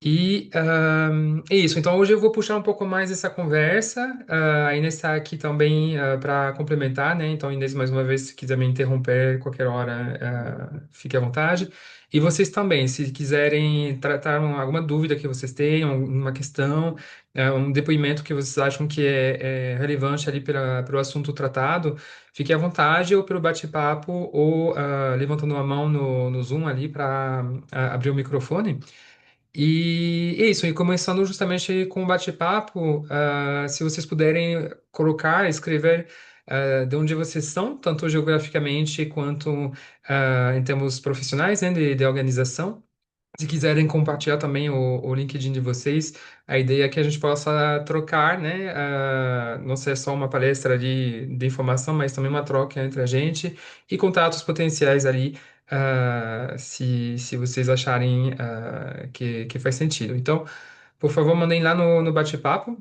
É isso. Então, hoje eu vou puxar um pouco mais essa conversa. A Inês está aqui também para complementar, né? Então, Inês, mais uma vez, se quiser me interromper qualquer hora, fique à vontade. E vocês também, se quiserem tratar alguma dúvida que vocês tenham, uma questão, um depoimento que vocês acham que é relevante ali pelo assunto tratado, fique à vontade, ou pelo bate-papo, ou levantando a mão no Zoom ali para abrir o microfone. E é isso, e começando justamente com o bate-papo, se vocês puderem colocar, escrever de onde vocês são, tanto geograficamente quanto em termos profissionais, né, de organização. Se quiserem compartilhar também o LinkedIn de vocês, a ideia é que a gente possa trocar, né? Não ser só uma palestra de informação, mas também uma troca entre a gente e contatos potenciais ali, se vocês acharem que faz sentido. Então, por favor, mandem lá no bate-papo,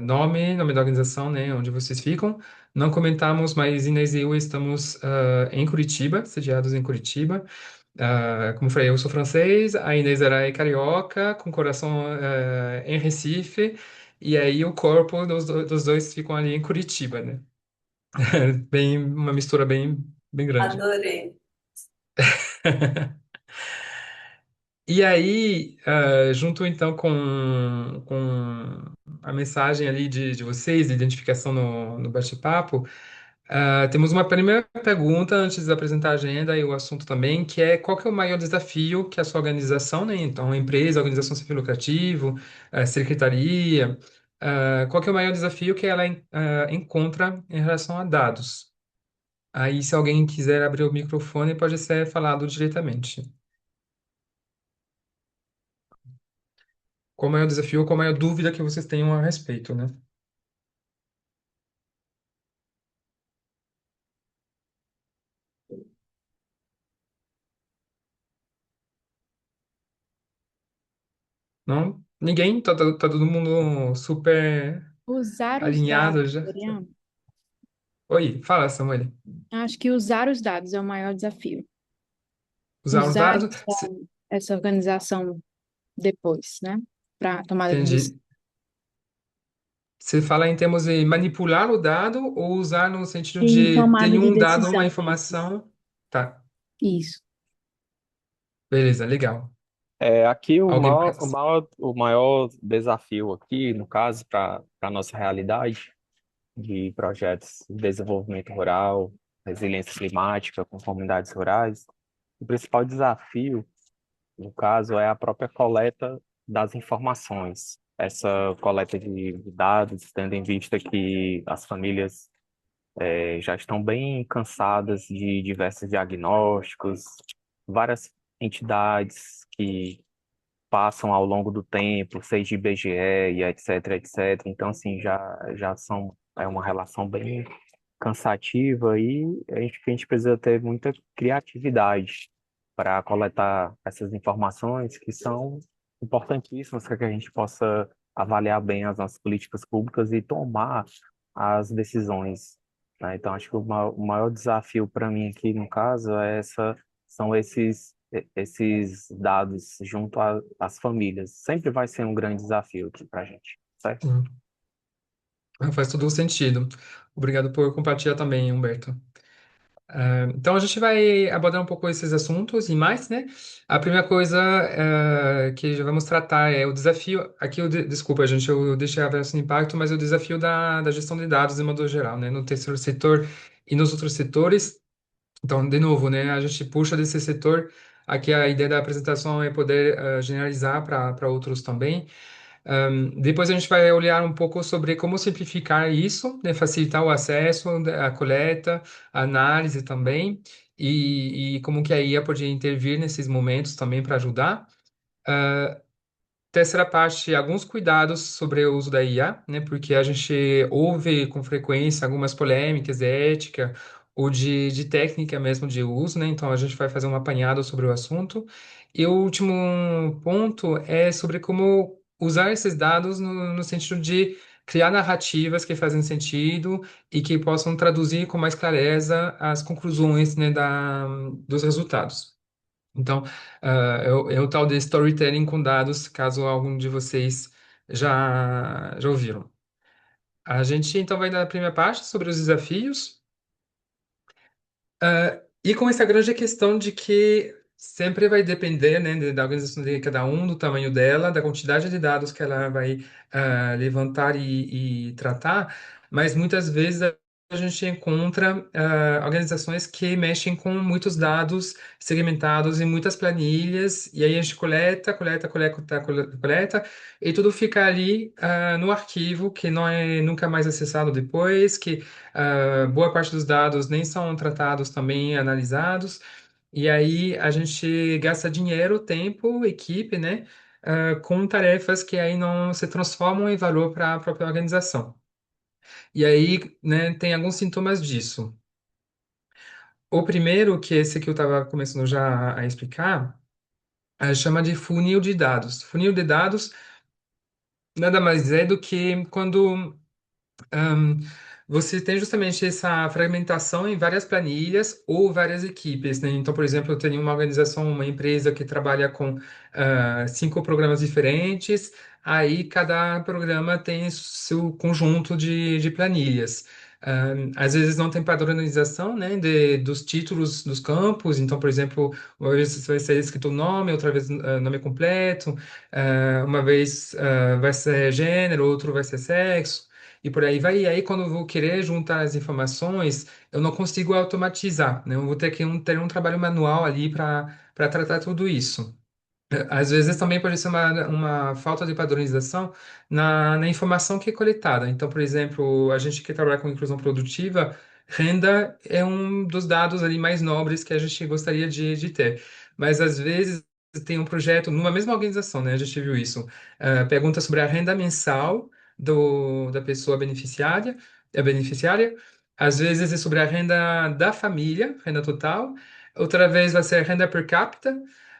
nome da organização, né? Onde vocês ficam. Não comentamos, mas Inês e eu estamos em Curitiba, sediados em Curitiba. Como eu falei, eu sou francês, a Inês era é carioca, com coração em Recife, e aí o corpo dos dois ficam ali em Curitiba, né? Bem, uma mistura bem grande. Adorei. E aí, junto então com a mensagem ali de vocês, de identificação no bate-papo, temos uma primeira pergunta antes de apresentar a agenda e o assunto também, que é qual que é o maior desafio que a sua organização, né? Então, a empresa, a organização sem fins lucrativos, a secretaria, qual que é o maior desafio que ela encontra em relação a dados? Aí, se alguém quiser abrir o microfone, pode ser falado diretamente. Qual é o maior desafio, qual é a maior dúvida que vocês tenham a respeito, né? Não? Ninguém? Tá todo mundo super Usar os alinhado dados, já? Floriano. Oi, fala, Samuel. Acho que usar os dados é o maior desafio. Usar os Usar dados? essa organização depois, né? Para tomada de decisão. Entendi. Você fala em termos de manipular o dado ou usar no sentido Em de ter tomada de um dado, uma decisão mesmo. informação? Tá, Isso. beleza, legal. Aqui Alguém mais? o maior desafio aqui, no caso, para a nossa realidade de projetos de desenvolvimento rural, resiliência climática com comunidades rurais, o principal desafio, no caso, é a própria coleta das informações. Essa coleta de dados, tendo em vista que as famílias já estão bem cansadas de diversos diagnósticos, várias entidades que passam ao longo do tempo, seja IBGE e etc, etc. Então, assim, já é uma relação bem cansativa e a gente precisa ter muita criatividade para coletar essas informações que são importantíssimas para que a gente possa avaliar bem as nossas políticas públicas e tomar as decisões, né? Então, acho que o maior desafio para mim aqui, no caso, são esses dados junto às famílias. Sempre vai ser um grande desafio aqui para a gente, certo? Hum, faz todo o sentido. Obrigado por compartilhar também, Humberto. Então, a gente vai abordar um pouco esses assuntos e mais, né? A primeira coisa que já vamos tratar é o desafio. Aqui, desculpa, gente, eu deixei a versão de impacto, mas é o desafio da gestão de dados de modo geral, né? No terceiro setor e nos outros setores. Então, de novo, né? A gente puxa desse setor. Aqui a ideia da apresentação é poder generalizar para outros também. Depois a gente vai olhar um pouco sobre como simplificar isso, né, facilitar o acesso, a coleta, a análise também, e como que a IA pode intervir nesses momentos também para ajudar. Terceira parte, alguns cuidados sobre o uso da IA, né, porque a gente ouve com frequência algumas polêmicas de ética ou de técnica mesmo de uso, né, então a gente vai fazer um apanhado sobre o assunto. E o último ponto é sobre como usar esses dados no sentido de criar narrativas que fazem sentido e que possam traduzir com mais clareza as conclusões, né, dos resultados. Então, é o tal de storytelling com dados, caso algum de vocês já ouviram. A gente então vai na primeira parte sobre os desafios. E com essa grande questão de que sempre vai depender, né, da organização de cada um, do tamanho dela, da quantidade de dados que ela vai levantar e tratar, mas muitas vezes a gente encontra organizações que mexem com muitos dados segmentados em muitas planilhas, e aí a gente coleta, e tudo fica ali no arquivo, que não é nunca mais acessado depois, que boa parte dos dados nem são tratados também, analisados, e aí a gente gasta dinheiro, tempo, equipe, né, com tarefas que aí não se transformam em valor para a própria organização. E aí, né, tem alguns sintomas disso. O primeiro, que é esse que eu estava começando já a explicar, chama de funil de dados. Funil de dados nada mais é do que quando Ahn, você tem justamente essa fragmentação em várias planilhas ou várias equipes, né? Então, por exemplo, eu tenho uma organização, uma empresa que trabalha com 5 programas diferentes, aí cada programa tem seu conjunto de planilhas. Às vezes não tem padronização, né, dos títulos dos campos, então, por exemplo, uma vez vai ser escrito o nome, outra vez nome completo, uma vez vai ser gênero, outro vai ser sexo e por aí vai. E aí, quando eu vou querer juntar as informações, eu não consigo automatizar, né? Eu vou ter que ter um trabalho manual ali para tratar tudo isso. Às vezes também pode ser uma falta de padronização na informação que é coletada. Então, por exemplo, a gente que trabalha com inclusão produtiva, renda é um dos dados ali mais nobres que a gente gostaria de ter. Mas às vezes tem um projeto numa mesma organização, né? A gente viu isso. Pergunta sobre a renda mensal da pessoa beneficiária. Às vezes é sobre a renda da família, renda total. Outra vez vai ser a renda per capita.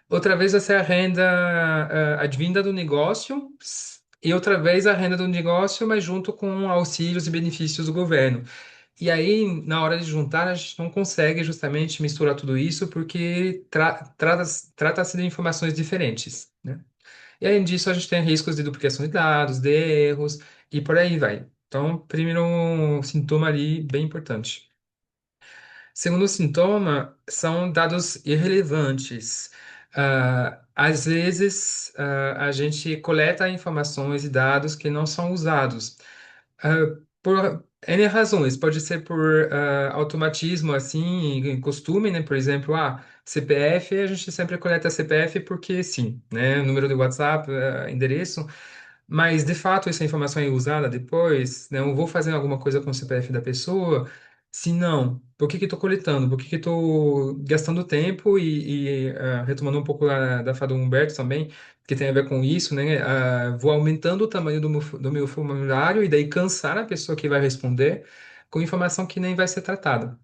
Outra vez vai ser a renda advinda do negócio e outra vez a renda do negócio, mas junto com auxílios e benefícios do governo. E aí, na hora de juntar, a gente não consegue justamente misturar tudo isso porque trata-se de informações diferentes, né? E além disso, a gente tem riscos de duplicação de dados, de erros e por aí vai. Então, primeiro sintoma ali bem importante. Segundo sintoma, são dados irrelevantes. Às vezes, a gente coleta informações e dados que não são usados. Por N razões, pode ser por automatismo, assim, em costume, né? Por exemplo, CPF, a gente sempre coleta CPF porque sim, né? Número de WhatsApp, endereço. Mas, de fato, essa informação é usada depois, né? Eu vou fazer alguma coisa com o CPF da pessoa. Se não, por que que estou coletando? Por que que estou gastando tempo retomando um pouco da fala do Humberto também, que tem a ver com isso, né? Vou aumentando o tamanho do meu formulário e daí cansar a pessoa que vai responder com informação que nem vai ser tratada.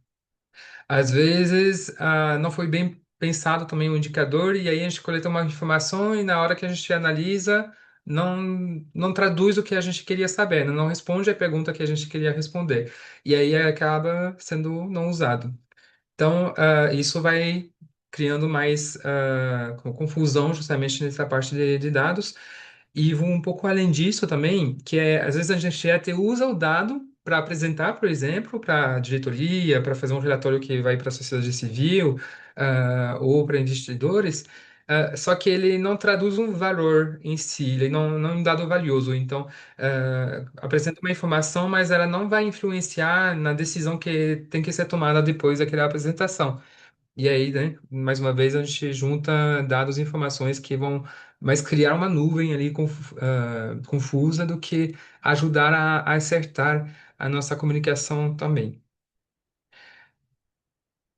Às vezes, não foi bem pensado também o indicador, e aí a gente coleta uma informação e na hora que a gente analisa, não traduz o que a gente queria saber, né? Não responde a pergunta que a gente queria responder. E aí acaba sendo não usado. Então, isso vai criando mais confusão justamente nessa parte de dados. E vou um pouco além disso também, que é, às vezes a gente até usa o dado para apresentar, por exemplo, para a diretoria, para fazer um relatório que vai para a sociedade civil, ou para investidores, só que ele não traduz um valor em si, ele não é um dado valioso. Então, apresenta uma informação, mas ela não vai influenciar na decisão que tem que ser tomada depois daquela apresentação. E aí, né, mais uma vez, a gente junta dados e informações que vão mais criar uma nuvem ali confusa do que ajudar a acertar a nossa comunicação também.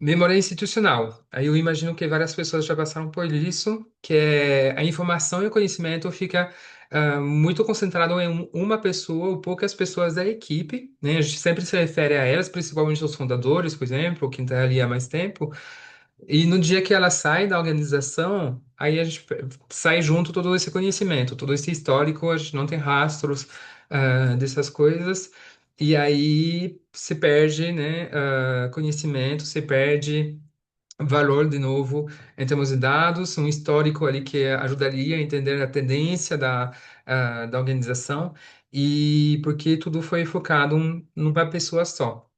Memória institucional. Aí eu imagino que várias pessoas já passaram por isso, que é a informação e o conhecimento fica muito concentrado em uma pessoa ou poucas pessoas da equipe, né? A gente sempre se refere a elas, principalmente os fundadores, por exemplo, quem está ali há mais tempo. E no dia que ela sai da organização, aí a gente sai junto todo esse conhecimento, todo esse histórico, a gente não tem rastros dessas coisas, e aí se perde, né, conhecimento, se perde valor, de novo, em termos de dados, um histórico ali que ajudaria a entender a tendência da organização e porque tudo foi focado numa pessoa só.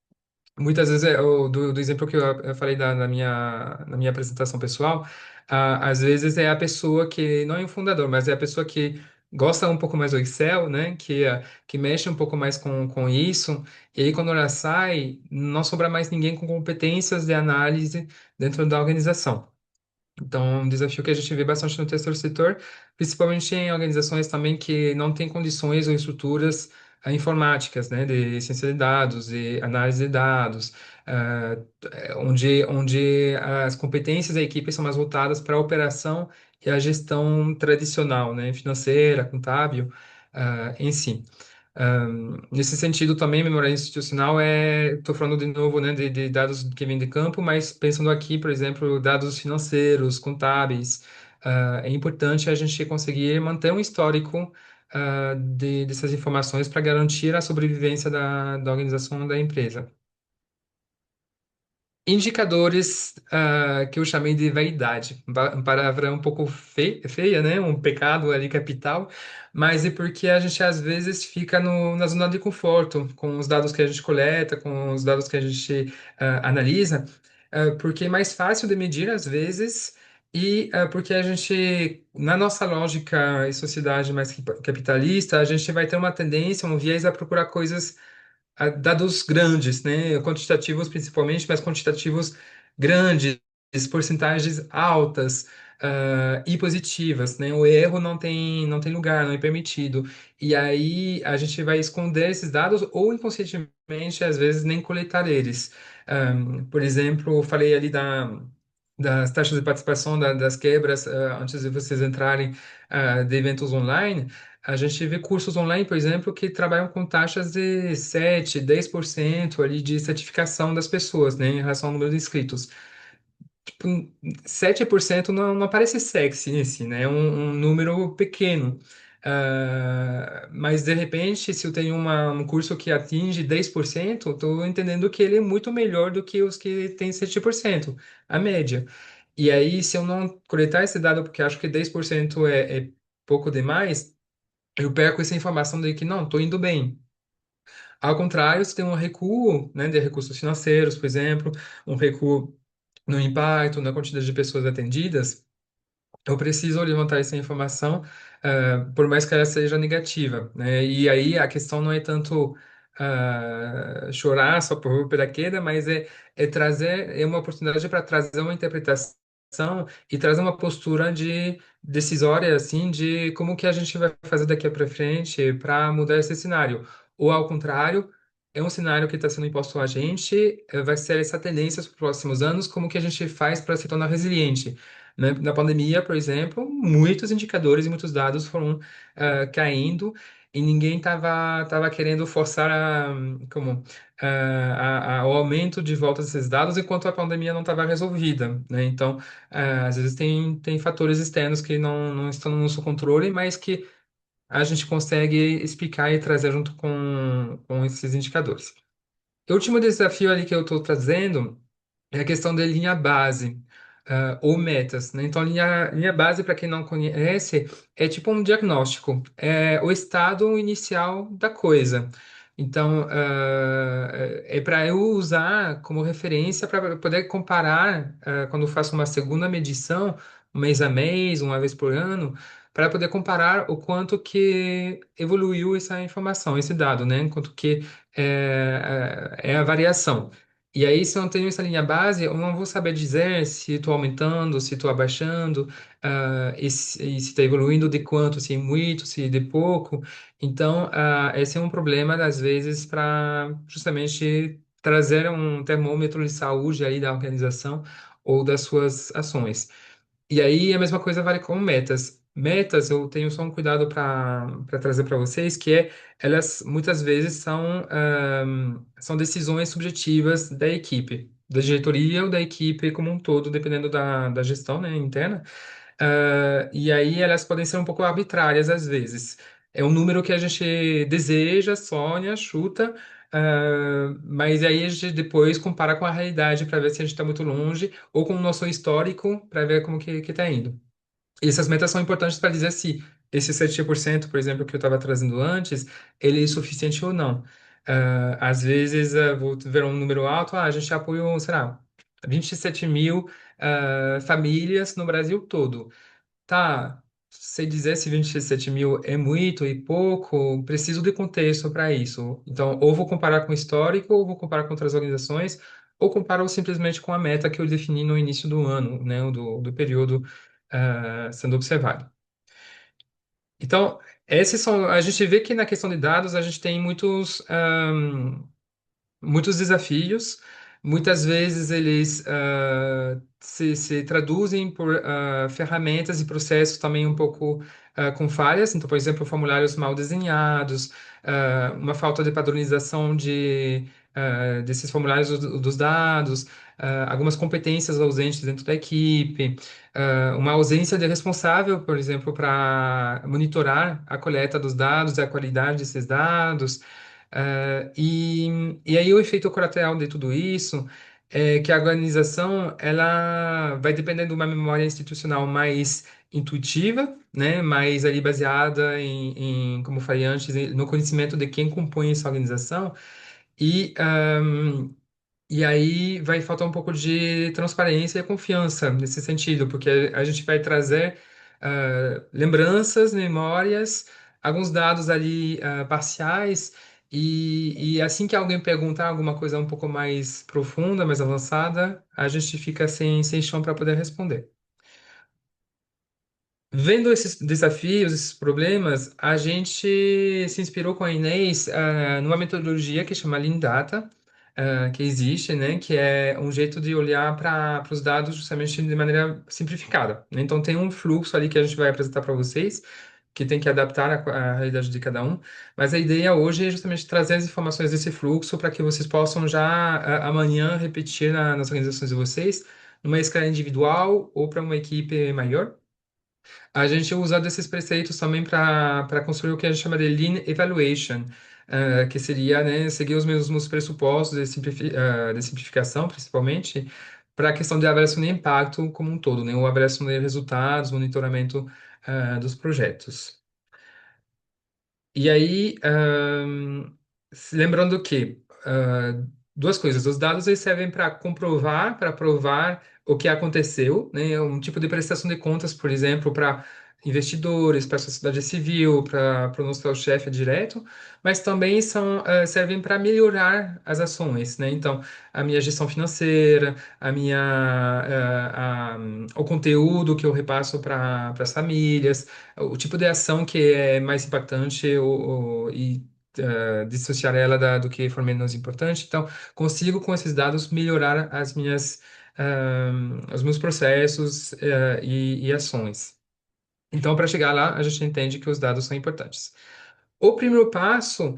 Muitas vezes, do exemplo que eu falei na minha apresentação pessoal, às vezes é a pessoa que não é o fundador, mas é a pessoa que gosta um pouco mais do Excel, né? Que mexe um pouco mais com isso. E aí, quando ela sai, não sobra mais ninguém com competências de análise dentro da organização. Então, é um desafio que a gente vê bastante no terceiro setor, principalmente em organizações também que não têm condições ou estruturas informáticas, né, de ciência de dados, de análise de dados, ah, onde as competências da equipe são mais voltadas para a operação e a gestão tradicional, né, financeira, contábil, em si. Nesse sentido, também, memória institucional estou falando de novo, né, de dados que vêm de campo, mas pensando aqui, por exemplo, dados financeiros, contábeis, é importante a gente conseguir manter um histórico, dessas informações para garantir a sobrevivência da organização da empresa. Indicadores, que eu chamei de vaidade, uma palavra um pouco feia, né? Um pecado ali capital, mas é porque a gente às vezes fica na zona de conforto com os dados que a gente coleta, com os dados que a gente analisa, porque é mais fácil de medir às vezes e porque a gente, na nossa lógica e sociedade mais capitalista, a gente vai ter uma tendência, um viés a procurar coisas dados grandes, né? Quantitativos principalmente, mas quantitativos grandes, porcentagens altas, e positivas, né? O erro não tem lugar, não é permitido. E aí a gente vai esconder esses dados ou inconscientemente, às vezes, nem coletar eles. Por exemplo, eu falei ali das taxas de participação das quebras, antes de vocês entrarem, de eventos online. A gente vê cursos online, por exemplo, que trabalham com taxas de 7, 10% ali de certificação das pessoas, né, em relação ao número de inscritos. Tipo, 7% não parece sexy em si, né? É um número pequeno. Mas, de repente, se eu tenho um curso que atinge 10%, estou entendendo que ele é muito melhor do que os que têm 7%, a média. E aí, se eu não coletar esse dado, porque acho que 10% é pouco demais, eu perco essa informação de que não, estou indo bem. Ao contrário, se tem um recuo, né, de recursos financeiros, por exemplo, um recuo no impacto, na quantidade de pessoas atendidas, eu preciso levantar essa informação, por mais que ela seja negativa, né? E aí a questão não é tanto chorar só pela queda, mas é trazer, é uma oportunidade para trazer uma interpretação e trazer uma postura de decisória, assim, de como que a gente vai fazer daqui para frente para mudar esse cenário. Ou ao contrário, é um cenário que está sendo imposto a gente, vai ser essa tendência nos próximos anos, como que a gente faz para se tornar resiliente, né? Na pandemia, por exemplo, muitos indicadores e muitos dados foram caindo e ninguém tava querendo forçar o aumento de volta desses dados enquanto a pandemia não estava resolvida, né? Então, às vezes tem fatores externos que não estão no nosso controle, mas que a gente consegue explicar e trazer junto com esses indicadores. O último desafio ali que eu estou trazendo é a questão da linha base, ou metas, né? Então, linha base, para quem não conhece, é tipo um diagnóstico, é o estado inicial da coisa. Então, é para eu usar como referência para poder comparar, quando eu faço uma segunda medição, mês a mês, uma vez por ano, para poder comparar o quanto que evoluiu essa informação, esse dado, né? Quanto que é a variação. E aí, se eu não tenho essa linha base, eu não vou saber dizer se estou aumentando, se estou abaixando, e se está evoluindo de quanto, se é muito, se é de pouco. Então, esse é um problema, às vezes, para justamente trazer um termômetro de saúde aí da organização ou das suas ações. E aí a mesma coisa vale com metas. Metas, eu tenho só um cuidado para trazer para vocês, que elas muitas vezes são decisões subjetivas da equipe, da diretoria ou da equipe como um todo, dependendo da gestão, né, interna. E aí elas podem ser um pouco arbitrárias às vezes. É um número que a gente deseja, sonha, chuta, mas aí a gente depois compara com a realidade para ver se a gente está muito longe ou com o nosso histórico para ver como que está indo. E essas metas são importantes para dizer se esse 7%, por exemplo, que eu estava trazendo antes, ele é suficiente ou não. Às vezes, vou ver um número alto, a gente apoiou, sei lá, 27 mil famílias no Brasil todo. Tá, se dizer se 27 mil é muito e pouco, preciso de contexto para isso. Então, ou vou comparar com o histórico, ou vou comparar com outras organizações, ou comparo simplesmente com a meta que eu defini no início do ano, né, do período sendo observado. Então, esses são, a gente vê que na questão de dados a gente tem muitos desafios. Muitas vezes eles se traduzem por ferramentas e processos também um pouco com falhas. Então, por exemplo, formulários mal desenhados, uma falta de padronização desses formulários dos dados, algumas competências ausentes dentro da equipe, uma ausência de responsável, por exemplo, para monitorar a coleta dos dados e a qualidade desses dados. E aí o efeito colateral de tudo isso é que a organização ela vai depender de uma memória institucional mais intuitiva, né, mais ali baseada como eu falei antes, no conhecimento de quem compõe essa organização e e aí vai faltar um pouco de transparência e confiança nesse sentido, porque a gente vai trazer lembranças, memórias, alguns dados ali parciais, e assim que alguém perguntar alguma coisa um pouco mais profunda, mais avançada, a gente fica sem chão para poder responder. Vendo esses desafios, esses problemas, a gente se inspirou com a Inês numa metodologia que chama Lean Data, que existe, né, que é um jeito de olhar para os dados justamente de maneira simplificada, né? Então tem um fluxo ali que a gente vai apresentar para vocês, que tem que adaptar à realidade de cada um, mas a ideia hoje é justamente trazer as informações desse fluxo para que vocês possam já amanhã repetir nas organizações de vocês, numa escala individual ou para uma equipe maior. A gente usa desses preceitos também para construir o que a gente chama de Lean Evaluation, que seria, né, seguir os mesmos pressupostos de simplificação, principalmente, para a questão de avaliação de impacto como um todo, né, ou avaliação de resultados, monitoramento, dos projetos. E aí, lembrando que duas coisas, os dados eles servem para comprovar, para provar o que aconteceu, né? É um tipo de prestação de contas, por exemplo, para investidores, para a sociedade civil, para o nosso chefe direto, mas também servem para melhorar as ações, né? Então, a minha gestão financeira, o conteúdo que eu repasso para as famílias, o tipo de ação que é mais impactante e dissociar ela do que for menos importante. Então, consigo com esses dados melhorar os meus processos e ações. Então, para chegar lá, a gente entende que os dados são importantes. O primeiro passo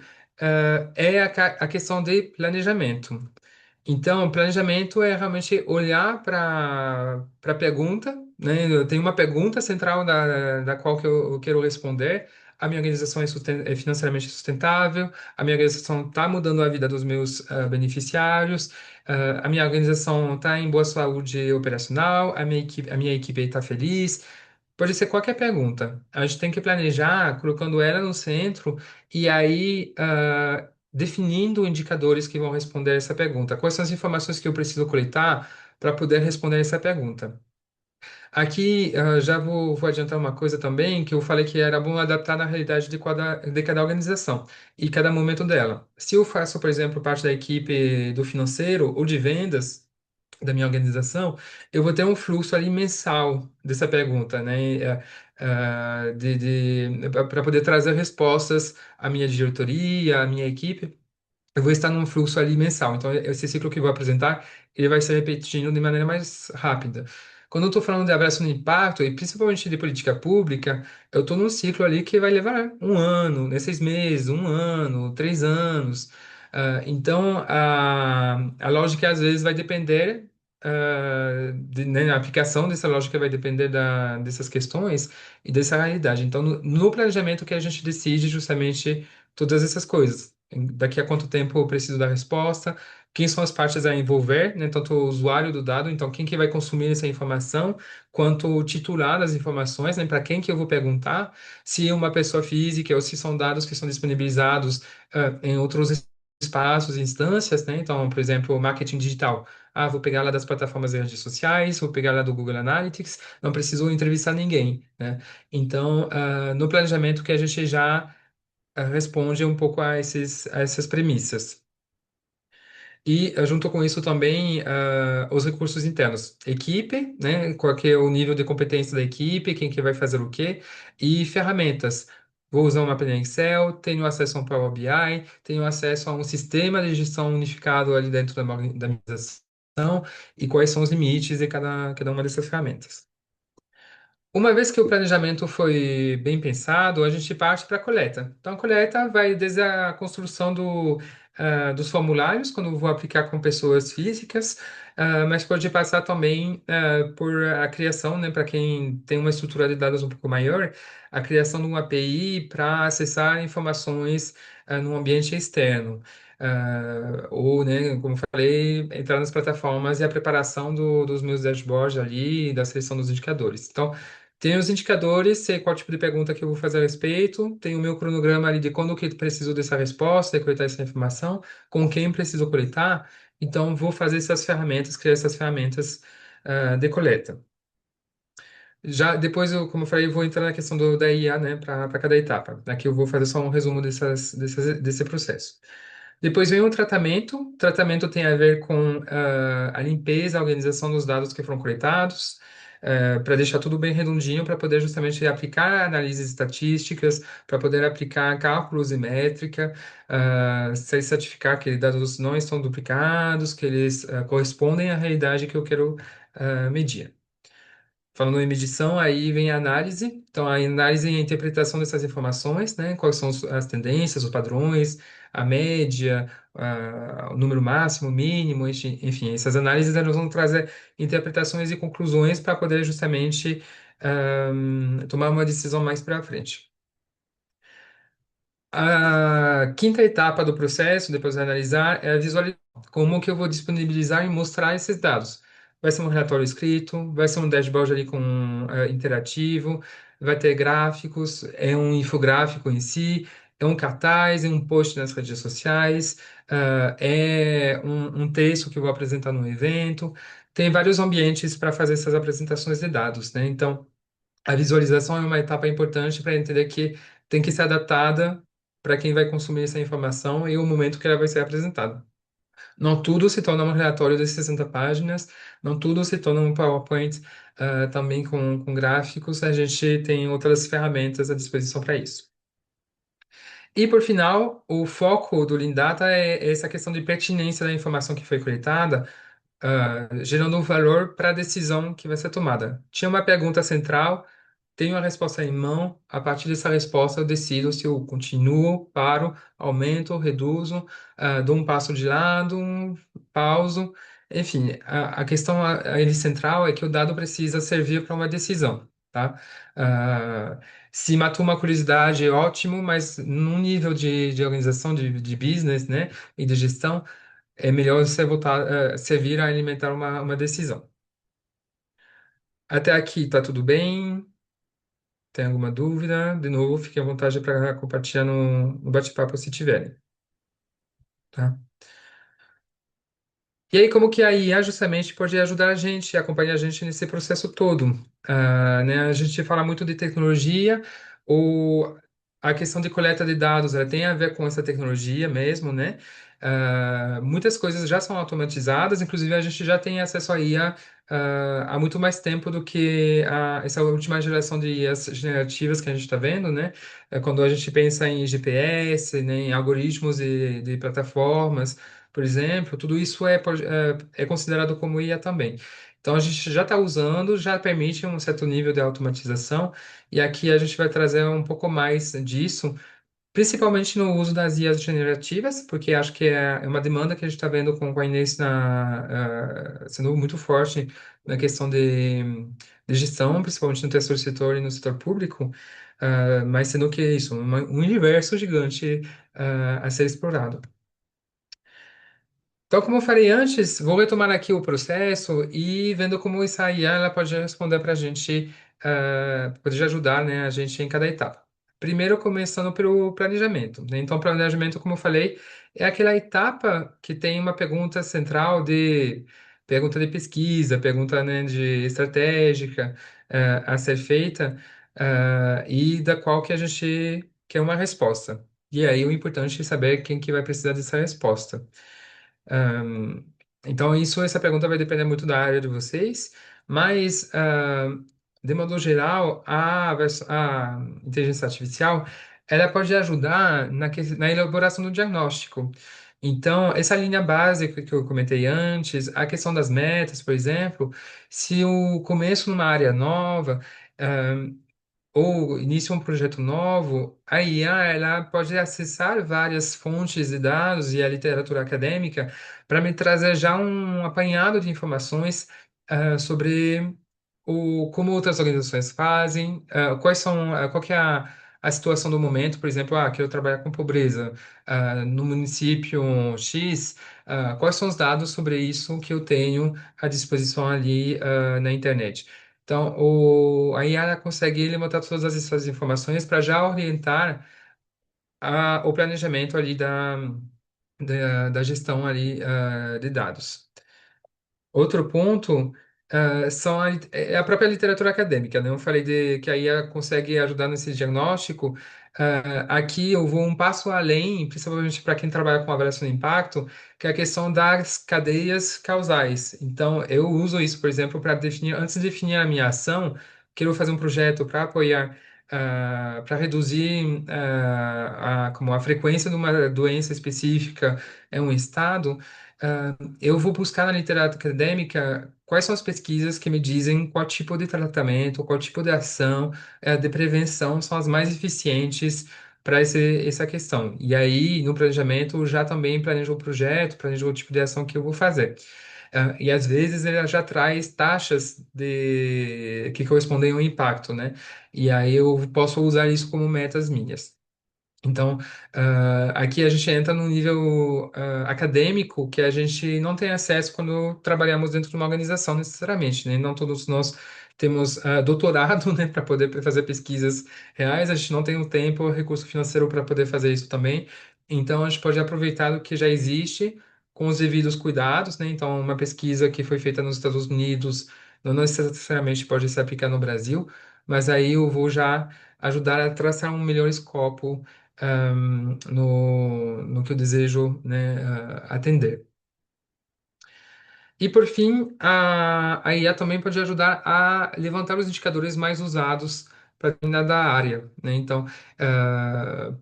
é a questão de planejamento. Então, planejamento é realmente olhar para a pergunta, né? Eu tenho uma pergunta central da qual que eu quero responder. A minha organização é financeiramente sustentável? A minha organização está mudando a vida dos meus beneficiários? A minha organização está em boa saúde operacional? A minha equipe está feliz? Pode ser qualquer pergunta. A gente tem que planejar colocando ela no centro e aí definindo indicadores que vão responder essa pergunta. Quais são as informações que eu preciso coletar para poder responder essa pergunta? Aqui já vou adiantar uma coisa também, que eu falei que era bom adaptar na realidade de cada organização e cada momento dela. Se eu faço, por exemplo, parte da equipe do financeiro ou de vendas, da minha organização, eu vou ter um fluxo ali mensal dessa pergunta, né? Para poder trazer respostas à minha diretoria, à minha equipe. Eu vou estar num fluxo ali mensal. Então, esse ciclo que eu vou apresentar, ele vai se repetindo de maneira mais rápida. Quando eu estou falando de avaliação de impacto, e principalmente de política pública, eu estou num ciclo ali que vai levar um ano, né, 6 meses, um ano, 3 anos. Então, a lógica às vezes vai depender, né, a aplicação dessa lógica vai depender dessas questões e dessa realidade. Então, no planejamento que a gente decide justamente todas essas coisas. daqui a quanto tempo eu preciso da resposta, quem são as partes a envolver, né? Tanto o usuário do dado, então quem que vai consumir essa informação, quanto o titular das informações, né? Para quem que eu vou perguntar, se é uma pessoa física ou se são dados que são disponibilizados em outros espaços, instâncias, né? Então, por exemplo, marketing digital. Ah, vou pegar lá das plataformas de redes sociais, vou pegar lá do Google Analytics, não preciso entrevistar ninguém, né? Então, no planejamento que a gente já responde um pouco a essas premissas. E junto com isso também os recursos internos. Equipe, né? Qual que é o nível de competência da equipe, quem que vai fazer o quê, e ferramentas. Vou usar uma planilha Excel, tenho acesso a um Power BI, tenho acesso a um sistema de gestão unificado ali dentro da organização, e quais são os limites de cada uma dessas ferramentas. Uma vez que o planejamento foi bem pensado, a gente parte para a coleta. Então, a coleta vai desde a construção dos formulários, quando eu vou aplicar com pessoas físicas, mas pode passar também por a criação, né, para quem tem uma estrutura de dados um pouco maior, a criação de uma API para acessar informações no ambiente externo. Ou, né, como eu falei, entrar nas plataformas e a preparação dos meus dashboards ali, da seleção dos indicadores. Então, tem os indicadores, sei qual tipo de pergunta que eu vou fazer a respeito, tem o meu cronograma ali de quando que eu preciso dessa resposta, de coletar essa informação, com quem preciso coletar, então vou fazer essas ferramentas, criar essas ferramentas de coleta. Já depois, como eu falei, eu vou entrar na questão da IA, né, para cada etapa. Aqui eu vou fazer só um resumo desse processo. Depois vem o tratamento. O tratamento tem a ver com a limpeza, a organização dos dados que foram coletados, para deixar tudo bem redondinho, para poder justamente aplicar análises estatísticas, para poder aplicar cálculos e métrica, se certificar que dados não estão duplicados, que eles correspondem à realidade que eu quero medir. Falando em medição, aí vem a análise. Então, a análise e a interpretação dessas informações, né? Quais são as tendências, os padrões, a média, o número máximo, mínimo, enfim, essas análises elas vão trazer interpretações e conclusões para poder justamente tomar uma decisão mais para frente. A quinta etapa do processo, depois de analisar, é a visualização. Como que eu vou disponibilizar e mostrar esses dados? Vai ser um relatório escrito, vai ser um dashboard ali com interativo, vai ter gráficos, é um infográfico em si, é um cartaz, é um post nas redes sociais, é um texto que eu vou apresentar no evento. Tem vários ambientes para fazer essas apresentações de dados, né? Então, a visualização é uma etapa importante para entender que tem que ser adaptada para quem vai consumir essa informação e o momento que ela vai ser apresentada. Não tudo se torna um relatório de 60 páginas, não tudo se torna um PowerPoint também com gráficos, a gente tem outras ferramentas à disposição para isso. E, por final, o foco do Lean Data é essa questão de pertinência da informação que foi coletada, gerando um valor para a decisão que vai ser tomada. Tinha uma pergunta central, tenho a resposta em mão, a partir dessa resposta eu decido se eu continuo, paro, aumento, reduzo, dou um passo de lado, pauso. Enfim, a questão ele central é que o dado precisa servir para uma decisão, tá? Ah, Se matou uma curiosidade, é ótimo, mas num nível de organização, de business, né, e de gestão, é melhor você voltar, servir a alimentar uma decisão. Até aqui, tá tudo bem? Tem alguma dúvida? De novo, fique à vontade para compartilhar no bate-papo se tiverem, tá? E aí, como que a IA justamente pode ajudar a gente, acompanhar a gente nesse processo todo? Né, a gente fala muito de tecnologia, ou a questão de coleta de dados, ela tem a ver com essa tecnologia mesmo, né? Muitas coisas já são automatizadas, inclusive a gente já tem acesso a IA há muito mais tempo do que essa última geração de IAs generativas que a gente está vendo, né? Quando a gente pensa em GPS, né, em algoritmos de plataformas, por exemplo, tudo isso é considerado como IA também. Então, a gente já está usando, já permite um certo nível de automatização, e aqui a gente vai trazer um pouco mais disso principalmente no uso das IAs generativas, porque acho que é uma demanda que a gente está vendo com a Inês sendo muito forte na questão de gestão, principalmente no terceiro setor e no setor público, mas sendo que é isso, um universo gigante, a ser explorado. Então, como eu falei antes, vou retomar aqui o processo e vendo como isso aí ela pode responder para a gente, pode ajudar, né, a gente em cada etapa. Primeiro, começando pelo planejamento, né? Então, planejamento, como eu falei, é aquela etapa que tem uma pergunta central pergunta de pesquisa, pergunta, né, de estratégica, a ser feita, e da qual que a gente quer uma resposta. E aí, o importante é saber quem que vai precisar dessa resposta. Ahn, então, essa pergunta vai depender muito da área de vocês, mas, de modo geral, a inteligência artificial, ela pode ajudar na elaboração do diagnóstico. Então, essa linha básica que eu comentei antes, a questão das metas, por exemplo, se eu começo numa área nova, ou inicia um projeto novo, a IA ela pode acessar várias fontes de dados e a literatura acadêmica para me trazer já um apanhado de informações sobre como outras organizações fazem, qual que é a situação do momento, por exemplo, quero trabalhar com pobreza no município X, quais são os dados sobre isso que eu tenho à disposição ali na internet. Então, a IA ela consegue levantar todas essas informações para já orientar o planejamento ali da gestão ali de dados. Outro ponto é a própria literatura acadêmica, né? Eu falei que a IA consegue ajudar nesse diagnóstico. Aqui eu vou um passo além, principalmente para quem trabalha com avaliação de impacto, que é a questão das cadeias causais. Então, eu uso isso, por exemplo, para definir, antes de definir a minha ação, quero fazer um projeto para apoiar, para reduzir como a frequência de uma doença específica em um estado. Eu vou buscar na literatura acadêmica quais são as pesquisas que me dizem qual tipo de tratamento, qual tipo de ação, de prevenção são as mais eficientes para essa questão. E aí, no planejamento, eu já também planejo o projeto, planejo o tipo de ação que eu vou fazer. E às vezes ela já traz taxas que correspondem ao impacto, né? E aí eu posso usar isso como metas minhas. Então, aqui a gente entra num nível acadêmico que a gente não tem acesso quando trabalhamos dentro de uma organização necessariamente, né? Não todos nós temos doutorado, né, para poder fazer pesquisas reais, a gente não tem o tempo, o recurso financeiro para poder fazer isso também. Então, a gente pode aproveitar do que já existe com os devidos cuidados, né? Então, uma pesquisa que foi feita nos Estados Unidos não necessariamente pode se aplicar no Brasil, mas aí eu vou já ajudar a traçar um melhor escopo no que eu desejo, né, atender. E por fim, a IA também pode ajudar a levantar os indicadores mais usados para determinada área, né? Então,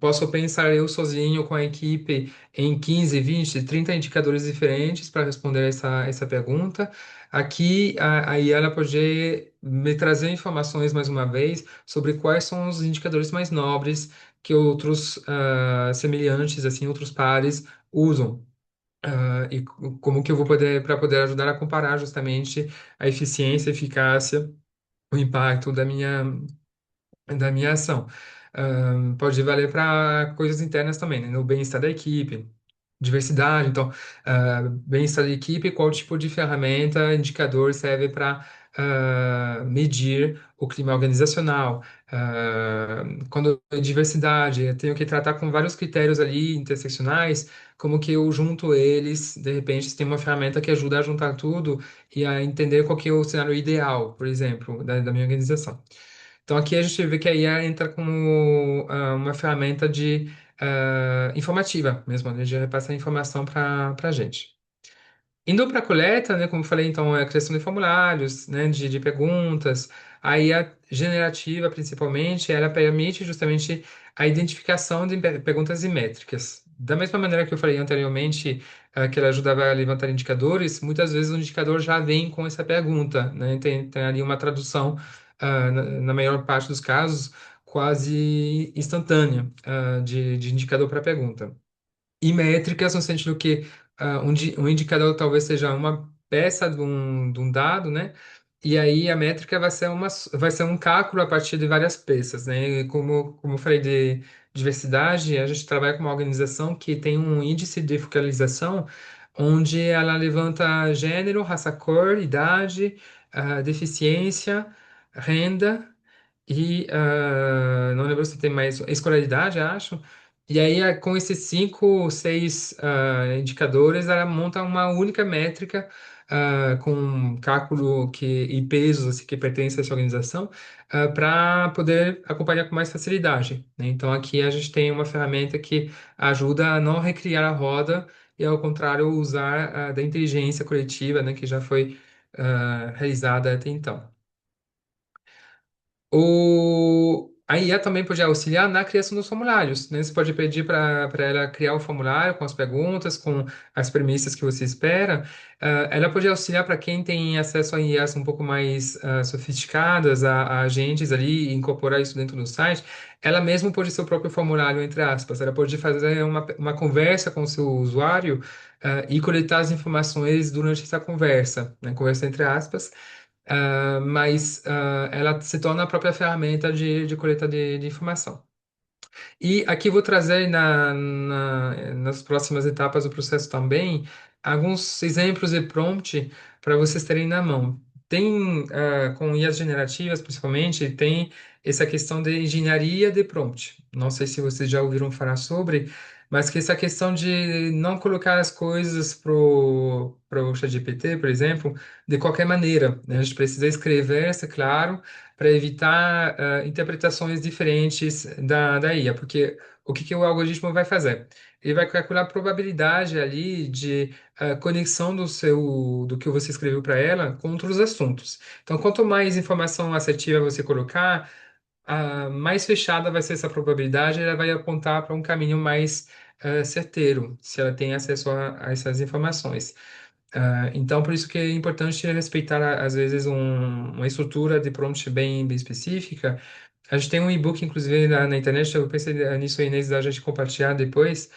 posso pensar eu sozinho com a equipe em 15, 20, 30 indicadores diferentes para responder essa pergunta. Aqui, a IA ela pode me trazer informações mais uma vez sobre quais são os indicadores mais nobres que outros semelhantes, assim, outros pares usam. Como que eu vou poder, para poder ajudar a comparar justamente a eficiência, a eficácia, o impacto da minha ação. Pode valer para coisas internas também, né? No bem-estar da equipe, diversidade. Então, bem-estar da equipe, qual tipo de ferramenta, indicador serve para medir o clima organizacional. Quando é diversidade, eu tenho que tratar com vários critérios ali interseccionais, como que eu junto eles, de repente, se tem uma ferramenta que ajuda a juntar tudo e a entender qual que é o cenário ideal, por exemplo, da minha organização. Então, aqui a gente vê que a IA entra como uma ferramenta informativa mesmo, né, de repassar informação para a gente. Indo para a coleta, né, como eu falei, então, é a criação de formulários, né, de perguntas. A IA generativa, principalmente, ela permite justamente a identificação de perguntas e métricas. Da mesma maneira que eu falei anteriormente, que ela ajudava a levantar indicadores, muitas vezes o indicador já vem com essa pergunta, né? Tem ali uma tradução, na maior parte dos casos, quase instantânea, de indicador para pergunta. E métricas no sentido que um indicador talvez seja uma peça de um dado, né? E aí a métrica vai ser um cálculo a partir de várias peças, né? E como eu falei de diversidade, a gente trabalha com uma organização que tem um índice de focalização onde ela levanta gênero, raça, cor, idade, deficiência, renda e não lembro se tem mais escolaridade, acho. E aí, com esses cinco, seis indicadores, ela monta uma única métrica com cálculo e pesos assim, que pertencem a essa organização para poder acompanhar com mais facilidade, né? Então, aqui a gente tem uma ferramenta que ajuda a não recriar a roda e, ao contrário, usar da inteligência coletiva, né, que já foi realizada até então. A IA também pode auxiliar na criação dos formulários, né? Você pode pedir para ela criar o formulário com as perguntas, com as premissas que você espera. Ela pode auxiliar para quem tem acesso a IAs um pouco mais sofisticadas, a agentes ali, e incorporar isso dentro do site. Ela mesma pode ser o próprio formulário, entre aspas. Ela pode fazer uma conversa com o seu usuário, e coletar as informações durante essa conversa, né? Conversa entre aspas. Mas ela se torna a própria ferramenta de coleta de informação. E aqui vou trazer nas próximas etapas do processo também alguns exemplos de prompt para vocês terem na mão. Tem, com IAs generativas, principalmente, tem essa questão de engenharia de prompt. Não sei se vocês já ouviram falar sobre, mas que essa questão de não colocar as coisas pro ChatGPT, por exemplo, de qualquer maneira, né? A gente precisa escrever, é claro, para evitar interpretações diferentes da IA, porque o que, que o algoritmo vai fazer? Ele vai calcular a probabilidade ali de conexão do que você escreveu para ela com outros assuntos. Então, quanto mais informação assertiva você colocar, mais fechada vai ser essa probabilidade, ela vai apontar para um caminho mais certeiro, se ela tem acesso a essas informações. Então, por isso que é importante respeitar, às vezes, uma estrutura de prompt bem específica. A gente tem um e-book, inclusive, na internet, eu pensei nisso, Inês, da gente compartilhar depois,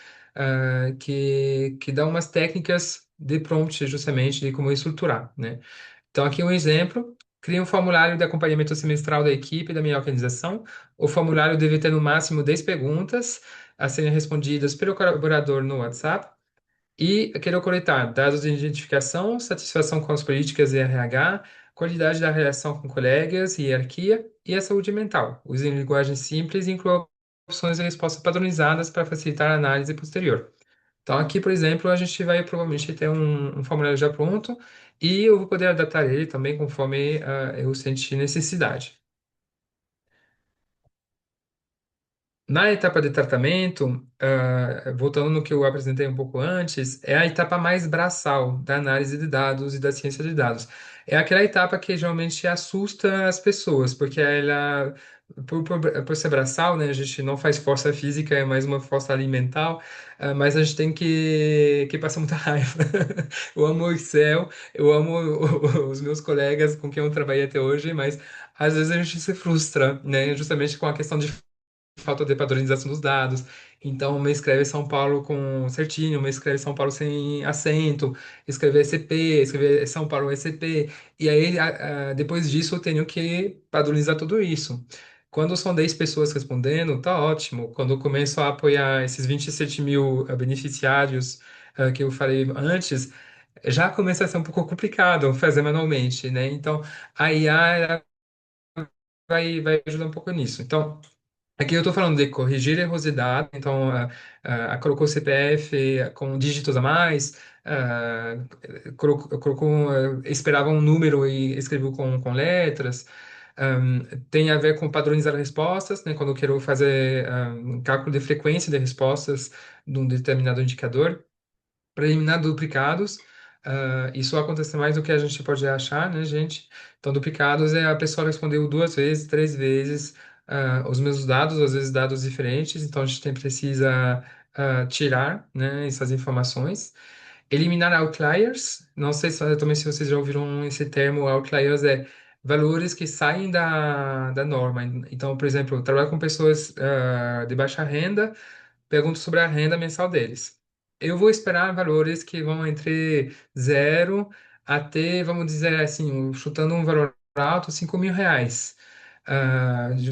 que dá umas técnicas de prompt, justamente, de como estruturar, né? Então, aqui um exemplo. Cria um formulário de acompanhamento semestral da equipe da minha organização. O formulário deve ter no máximo 10 perguntas a serem respondidas pelo colaborador no WhatsApp. E quero coletar dados de identificação, satisfação com as políticas e RH, qualidade da relação com colegas, hierarquia e a saúde mental. Use linguagem simples e inclua opções de respostas padronizadas para facilitar a análise posterior. Então, aqui, por exemplo, a gente vai provavelmente ter um formulário já pronto e eu vou poder adaptar ele também conforme eu sentir necessidade. Na etapa de tratamento, voltando no que eu apresentei um pouco antes, é a etapa mais braçal da análise de dados e da ciência de dados. É aquela etapa que geralmente assusta as pessoas, porque ela, por ser braçal, né, a gente não faz força física, é mais uma força alimentar, mas a gente tem que passar muita raiva. Eu amo o Excel, eu amo os meus colegas com quem eu trabalhei até hoje, mas às vezes a gente se frustra, né, justamente com a questão de falta de padronização dos dados. Então, me escreve São Paulo com certinho, me escreve São Paulo sem acento, escrever SCP, escrever São Paulo SCP. E aí, depois disso, eu tenho que padronizar tudo isso. Quando são 10 pessoas respondendo, tá ótimo. Quando eu começo a apoiar esses 27 mil beneficiários que eu falei antes, já começa a ser um pouco complicado fazer manualmente, né? Então, a IA ela vai ajudar um pouco nisso. Então, aqui eu estou falando de corrigir erros de dados, então colocou CPF com dígitos a mais, colocou, esperava um número e escreveu com letras. Tem a ver com padronizar respostas, né, quando eu quero fazer cálculo de frequência de respostas de um determinado indicador para eliminar duplicados. Isso acontece mais do que a gente pode achar, né, gente? Então, duplicados é a pessoa respondeu duas vezes, três vezes os mesmos dados, às vezes dados diferentes, então a gente precisa tirar, né, essas informações. Eliminar outliers, não sei se, também se vocês já ouviram esse termo, outliers é valores que saem da norma. Então, por exemplo, eu trabalho com pessoas de baixa renda, pergunto sobre a renda mensal deles. Eu vou esperar valores que vão entre zero até, vamos dizer assim, chutando um valor alto, R$ 5.000.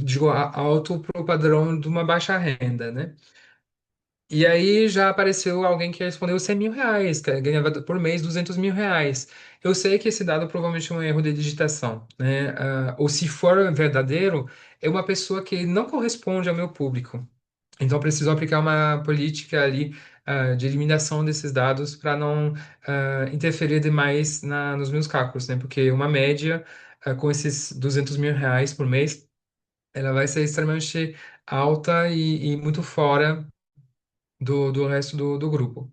Digo, alto para o padrão de uma baixa renda, né? E aí já apareceu alguém que respondeu R$ 100.000, que ganhava por mês R$ 200.000. Eu sei que esse dado provavelmente é um erro de digitação, né? Ou se for verdadeiro, é uma pessoa que não corresponde ao meu público. Então, preciso aplicar uma política ali, de eliminação desses dados para não, interferir demais nos meus cálculos, né? Porque uma média, com esses R$ 200.000 por mês, ela vai ser extremamente alta e muito fora do resto do grupo.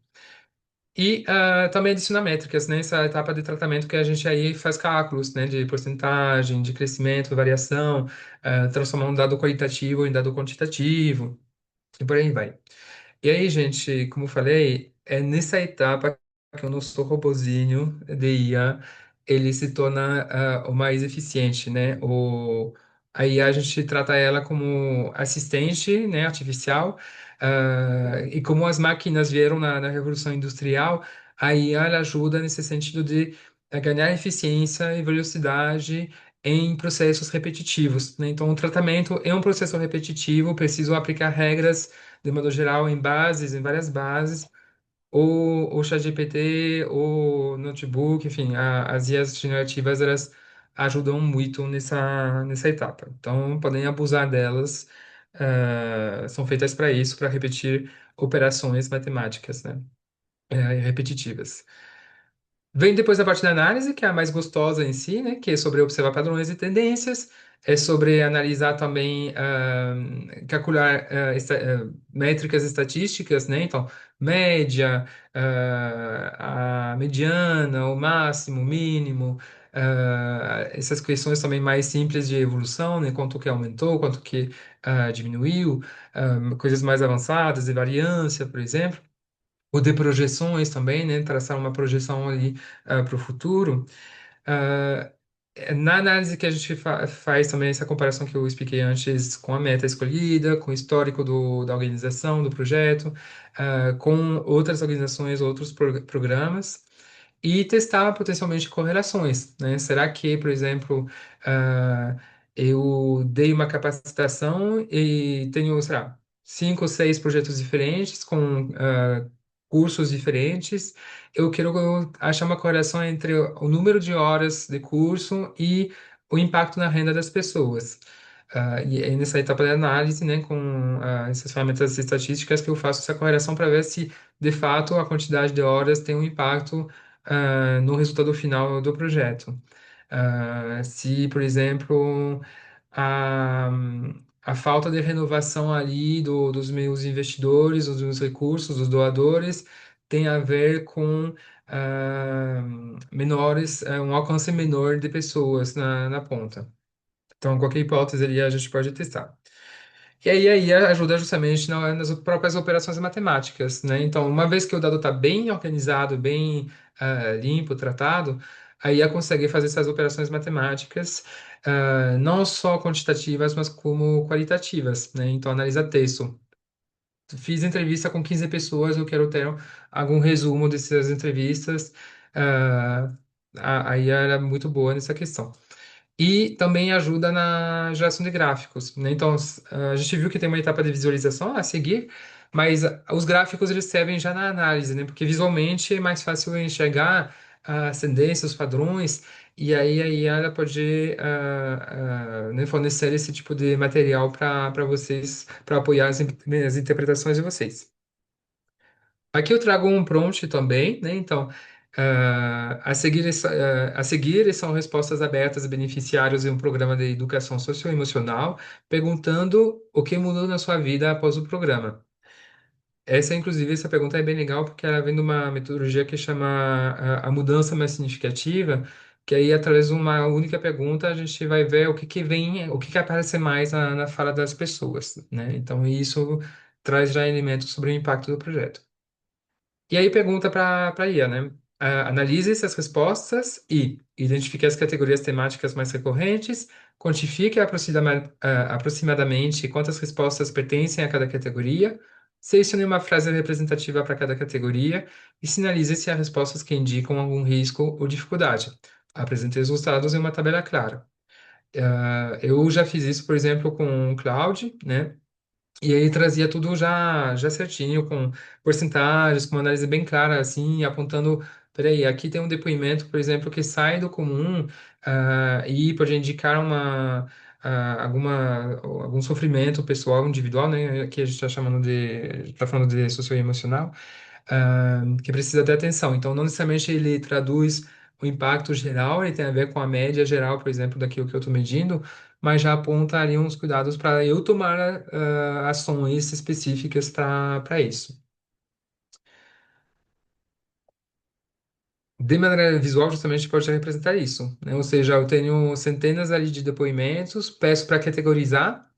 E também adicionar métricas, né? Essa etapa de tratamento que a gente aí faz cálculos, né? De porcentagem, de crescimento, variação, transformar um dado qualitativo em dado quantitativo, e por aí vai. E aí, gente, como eu falei, é nessa etapa que o nosso robozinho de IA, ele se torna o mais eficiente, né? A IA, a gente trata ela como assistente, né, artificial, e como as máquinas vieram na Revolução Industrial, a IA ela ajuda nesse sentido de ganhar eficiência e velocidade em processos repetitivos, né? Então, o tratamento é um processo repetitivo, preciso aplicar regras de modo geral, em bases, em várias bases, ou o ChatGPT, ou notebook, enfim, as IAs generativas, elas ajudam muito nessa etapa. Então, podem abusar delas, são feitas para isso, para repetir operações matemáticas, né, repetitivas. Vem depois a parte da análise, que é a mais gostosa em si, né? Que é sobre observar padrões e tendências, é sobre analisar também, calcular métricas estatísticas, né? Então, média, a mediana, o máximo, o mínimo, essas questões também mais simples de evolução, né? Quanto que aumentou, quanto que diminuiu, coisas mais avançadas de variância, por exemplo ou de projeções também, né? Traçar uma projeção ali para o futuro. Ah, Na análise que a gente faz também essa comparação que eu expliquei antes com a meta escolhida, com o histórico da organização, do projeto, com outras organizações, outros programas, e testar potencialmente correlações, né? Será que, por exemplo, ah, eu dei uma capacitação e tenho, sei lá, 5 ou 6 projetos diferentes com cursos diferentes. Eu quero achar uma correlação entre o número de horas de curso e o impacto na renda das pessoas. E aí nessa etapa de análise, né, com essas ferramentas estatísticas, que eu faço essa correlação para ver se, de fato, a quantidade de horas tem um impacto no resultado final do projeto. Se, por exemplo, a, a falta de renovação ali dos meus investidores, dos meus recursos, dos doadores, tem a ver com ah, um alcance menor de pessoas na ponta. Então, qualquer hipótese ali a gente pode testar. E aí ajuda justamente nas próprias operações matemáticas, né? Então, uma vez que o dado está bem organizado, bem limpo, tratado, a IA consegue fazer essas operações matemáticas, não só quantitativas, mas como qualitativas, né? Então, analisa texto. Fiz entrevista com 15 pessoas, eu quero ter algum resumo dessas entrevistas. ah, a IA era muito boa nessa questão. E também ajuda na geração de gráficos, né? Então, a gente viu que tem uma etapa de visualização a seguir, mas os gráficos eles servem já na análise, né? Porque visualmente é mais fácil enxergar as tendências, os padrões, e aí ela pode né, fornecer esse tipo de material para vocês, para apoiar as interpretações de vocês. Aqui eu trago um prompt também, né? Então, a seguir são respostas abertas a beneficiários em um programa de educação socioemocional, perguntando o que mudou na sua vida após o programa. Inclusive, essa pergunta é bem legal porque ela vem de uma metodologia que chama a mudança mais significativa, que aí, através de uma única pergunta, a gente vai ver o que que vem, o que que aparece mais na fala das pessoas, né? Então, isso traz já elementos sobre o impacto do projeto. E aí pergunta para IA, né? Analise essas respostas e identifique as categorias temáticas mais recorrentes, quantifique aproximadamente quantas respostas pertencem a cada categoria, selecione uma frase representativa para cada categoria e sinalize se há respostas que indicam algum risco ou dificuldade. Apresente os resultados em uma tabela clara. Eu já fiz isso, por exemplo, com o Cloud, né? E aí trazia tudo já certinho, com porcentagens, com uma análise bem clara, assim, apontando, peraí, aqui tem um depoimento, por exemplo, que sai do comum, e pode indicar algum sofrimento pessoal, individual, né? Aqui a gente está chamando está falando de socioemocional, que precisa de atenção. Então, não necessariamente ele traduz o impacto geral, ele tem a ver com a média geral, por exemplo, daquilo que eu estou medindo, mas já aponta ali uns cuidados para eu tomar ações específicas para isso. De maneira visual, justamente pode representar isso, né? Ou seja, eu tenho centenas ali de depoimentos, peço para categorizar.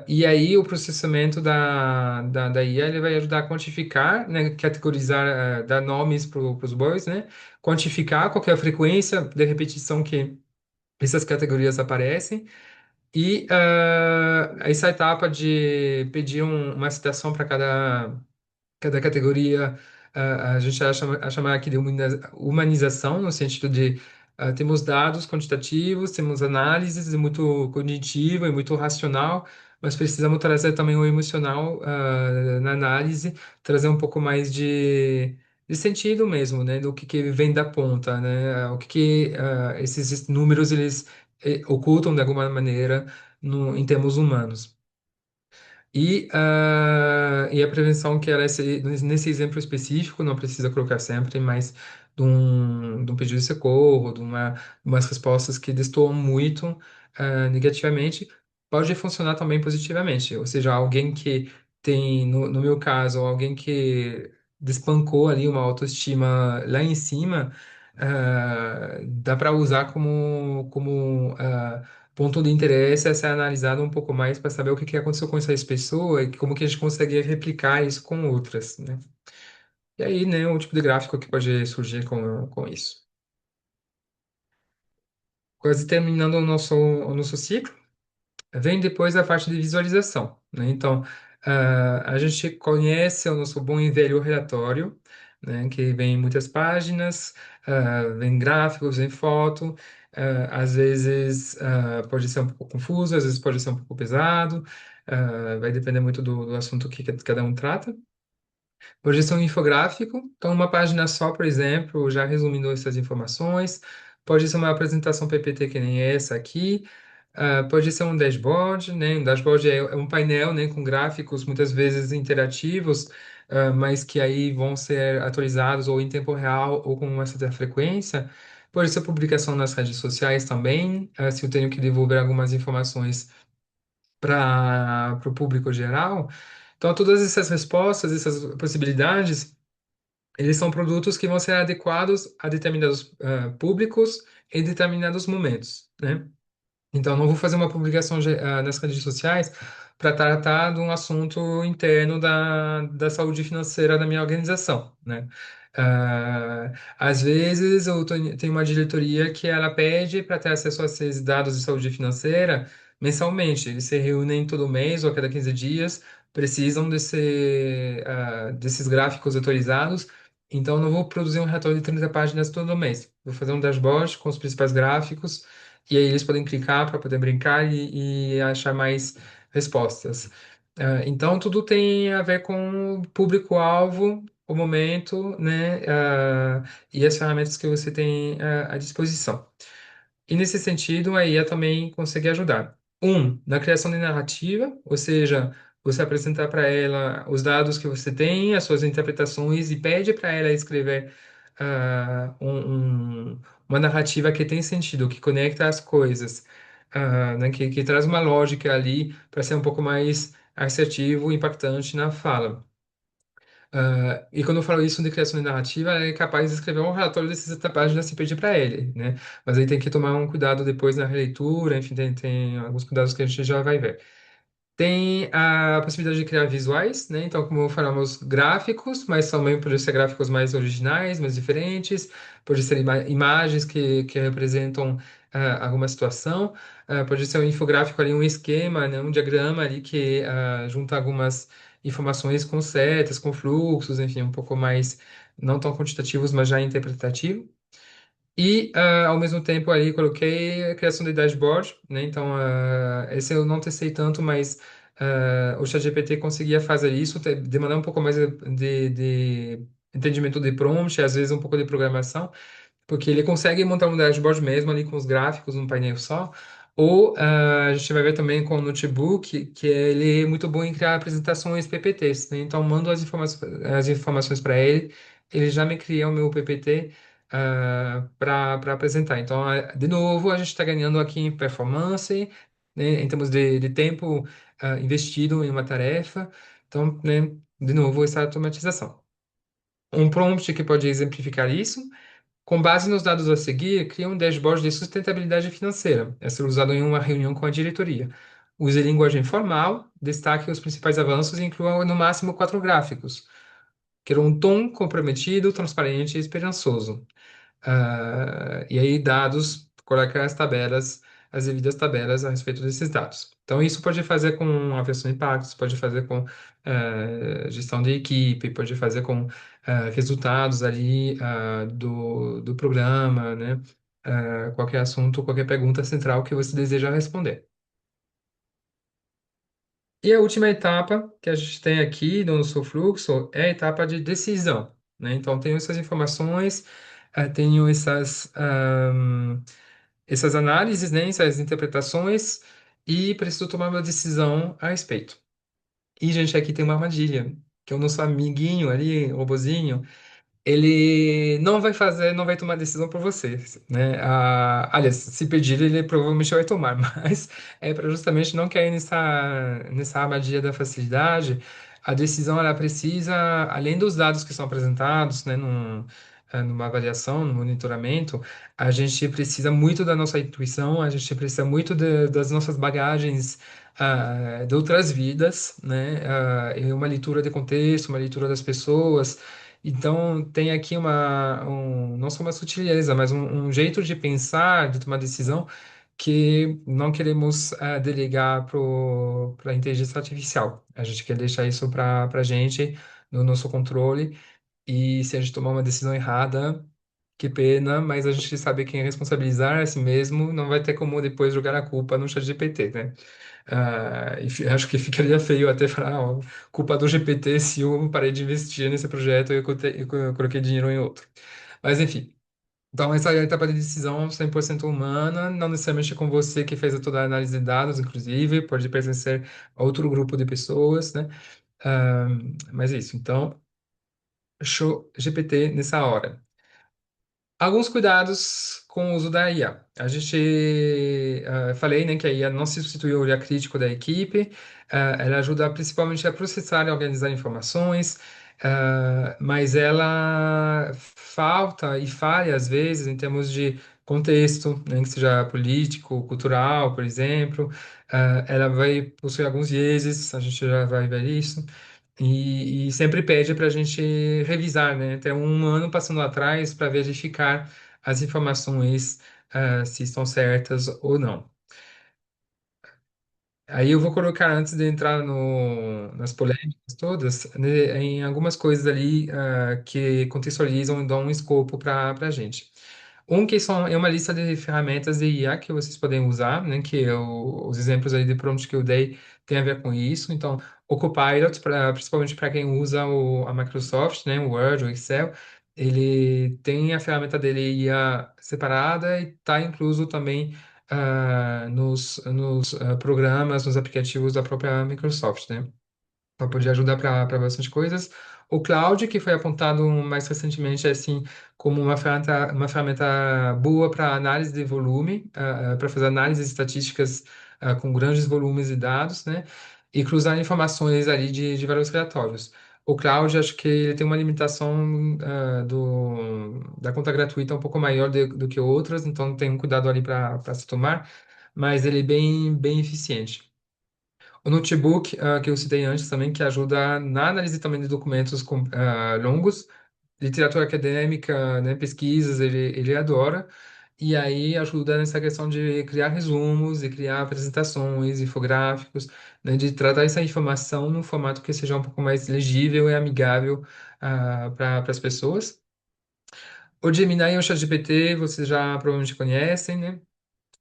E aí o processamento da IA ele vai ajudar a quantificar, né, categorizar, dar nomes para os bois, né, quantificar qual que é a frequência de repetição que essas categorias aparecem e essa etapa de pedir uma citação para cada categoria, a gente a chamar aqui de humanização, no sentido de temos dados quantitativos, temos análises, é muito cognitivo e muito racional, mas precisamos trazer também o emocional na análise, trazer um pouco mais de sentido mesmo, né, do que vem da ponta, né, o esses números eles ocultam de alguma maneira em termos humanos. E a prevenção, que era nesse exemplo específico, não precisa colocar sempre, mas de um pedido de socorro, umas respostas que destoam muito negativamente, pode funcionar também positivamente. Ou seja, alguém que tem, no meu caso, alguém que despancou ali uma autoestima lá em cima, dá para usar como ponto de interesse é ser analisado um pouco mais para saber o que aconteceu com essa pessoa e como que a gente consegue replicar isso com outras, né? E aí, né, um tipo de gráfico que pode surgir com isso. Quase terminando o nosso ciclo, vem depois a parte de visualização, né? Então, a gente conhece o nosso bom e velho relatório, né? Que vem em muitas páginas, vem gráficos, vem foto, às vezes pode ser um pouco confuso, às vezes pode ser um pouco pesado, vai depender muito do assunto que cada um trata. Projeção infográfico, então uma página só, por exemplo, já resumindo essas informações. Pode ser uma apresentação PPT que nem essa aqui. Pode ser um dashboard, né? Um dashboard é um painel, né, com gráficos muitas vezes interativos, mas que aí vão ser atualizados ou em tempo real ou com uma certa frequência. Pode ser publicação nas redes sociais também, se eu tenho que devolver algumas informações para o público geral. Então, todas essas respostas, essas possibilidades, eles são produtos que vão ser adequados a determinados públicos em determinados momentos, né? Então, não vou fazer uma publicação nas redes sociais para tratar de um assunto interno da saúde financeira da minha organização, né? Às vezes, tenho uma diretoria que ela pede para ter acesso a esses dados de saúde financeira mensalmente. Eles se reúnem todo mês ou a cada 15 dias, precisam desses gráficos atualizados. Então, eu não vou produzir um relatório de 30 páginas todo mês. Vou fazer um dashboard com os principais gráficos e aí eles podem clicar para poder brincar e achar mais respostas. Então, tudo tem a ver com o público-alvo, o momento, né? E as ferramentas que você tem à disposição. E nesse sentido, a IA também consegue ajudar. Na criação de narrativa, ou seja, você apresentar para ela os dados que você tem, as suas interpretações e pede para ela escrever uma narrativa que tem sentido, que conecta as coisas, né, que traz uma lógica ali para ser um pouco mais assertivo e impactante na fala. E quando eu falo isso de criação de narrativa, é capaz de escrever um relatório desses páginas sem pedir para ele, né? Mas aí tem que tomar um cuidado depois na releitura, enfim, tem alguns cuidados que a gente já vai ver. Tem a possibilidade de criar visuais, né? Então, como falamos, gráficos, mas também pode ser gráficos mais originais, mais diferentes, pode ser imagens que representam alguma situação, pode ser um infográfico ali, um esquema, né? Um diagrama ali que junta algumas informações com setas, com fluxos, enfim, um pouco mais não tão quantitativos, mas já interpretativo. E, ao mesmo tempo, aí coloquei a criação de dashboard, né? Então, esse eu não testei tanto, mas o ChatGPT conseguia fazer isso, demandar um pouco mais de entendimento de prompt, às vezes um pouco de programação, porque ele consegue montar um dashboard mesmo ali com os gráficos num painel só. Ou a gente vai ver também com o notebook, que ele é muito bom em criar apresentações PPTs, né? Então, mando as informações para ele, ele já me cria o meu PPT para apresentar. Então, de novo, a gente está ganhando aqui em performance, né? Em termos de tempo investido em uma tarefa. Então, né? De novo, essa automatização. Um prompt que pode exemplificar isso com base nos dados a seguir, cria um dashboard de sustentabilidade financeira, a ser usado em uma reunião com a diretoria. Use linguagem formal, destaque os principais avanços e inclua no máximo 4 gráficos. Quero um tom comprometido, transparente e esperançoso. E aí, dados, coloca as tabelas, as devidas tabelas a respeito desses dados. Então, isso pode fazer com avaliação de impactos, pode fazer com gestão de equipe, pode fazer com resultados ali do programa, né? Qualquer assunto, qualquer pergunta central que você deseja responder. E a última etapa que a gente tem aqui no nosso fluxo é a etapa de decisão, né? Então, tenho essas informações, tenho essas análises, né? Essas interpretações e preciso tomar uma decisão a respeito. E, gente, aqui tem uma armadilha, que é o nosso amiguinho ali, robozinho, ele não vai fazer, não vai tomar decisão por você, né? Aliás, se pedir, ele provavelmente vai tomar, mas é para justamente não cair nessa armadilha da facilidade. A decisão, ela precisa, além dos dados que são apresentados, né, numa avaliação, no monitoramento, a gente precisa muito da nossa intuição, a gente precisa muito das nossas bagagens, de outras vidas, né? E uma leitura de contexto, uma leitura das pessoas. Então, tem aqui não só uma sutileza, mas um jeito de pensar, de tomar decisão, que não queremos delegar para a inteligência artificial. A gente quer deixar isso para a gente, no nosso controle, e se a gente tomar uma decisão errada, que pena, mas a gente sabe quem responsabilizar é si mesmo, não vai ter como depois jogar a culpa no chat GPT, né? Acho que ficaria feio até falar, ó, culpa do GPT se eu parei de investir nesse projeto e eu coloquei dinheiro em outro. Mas enfim, então essa é a etapa de decisão 100% humana, não necessariamente com você que fez toda a análise de dados, inclusive, pode pertencer a outro grupo de pessoas, né? Ah, mas é isso, então, show GPT nessa hora. Alguns cuidados com o uso da IA. A gente, falei, né, que a IA não substitui o olhar crítico da equipe, ela ajuda principalmente a processar e organizar informações, mas ela falta e falha às vezes em termos de contexto, né, que seja político, cultural, por exemplo. Ela vai possuir alguns vieses, a gente já vai ver isso. E sempre pede para a gente revisar, né? Tem um ano passando atrás para verificar as informações, se estão certas ou não. Aí eu vou colocar, antes de entrar nas polêmicas todas, né, em algumas coisas ali que contextualizam e dão um escopo para a gente. É uma lista de ferramentas de IA que vocês podem usar, né? Os exemplos aí de prompt que eu dei tem a ver com isso. Então, o Copilot, principalmente para quem usa a Microsoft, né? O Word, o Excel, ele tem a ferramenta dele IA separada e está incluso também nos programas, nos aplicativos da própria Microsoft, né? Para poder ajudar para bastante coisas. O Cloud, que foi apontado mais recentemente assim como uma ferramenta boa para análise de volume, para fazer análises estatísticas com grandes volumes de dados, né? E cruzar informações ali de vários relatórios. O Cloud, acho que ele tem uma limitação da conta gratuita um pouco maior do que outras, então tem um cuidado ali para se tomar, mas ele é bem, bem eficiente. O notebook, que eu citei antes também, que ajuda na análise também de documentos longos, literatura acadêmica, né, pesquisas, ele adora. E aí ajuda nessa questão de criar resumos, de criar apresentações, infográficos, né, de tratar essa informação num formato que seja um pouco mais legível e amigável para as pessoas. O Gemini e o ChatGPT vocês já provavelmente conhecem, né?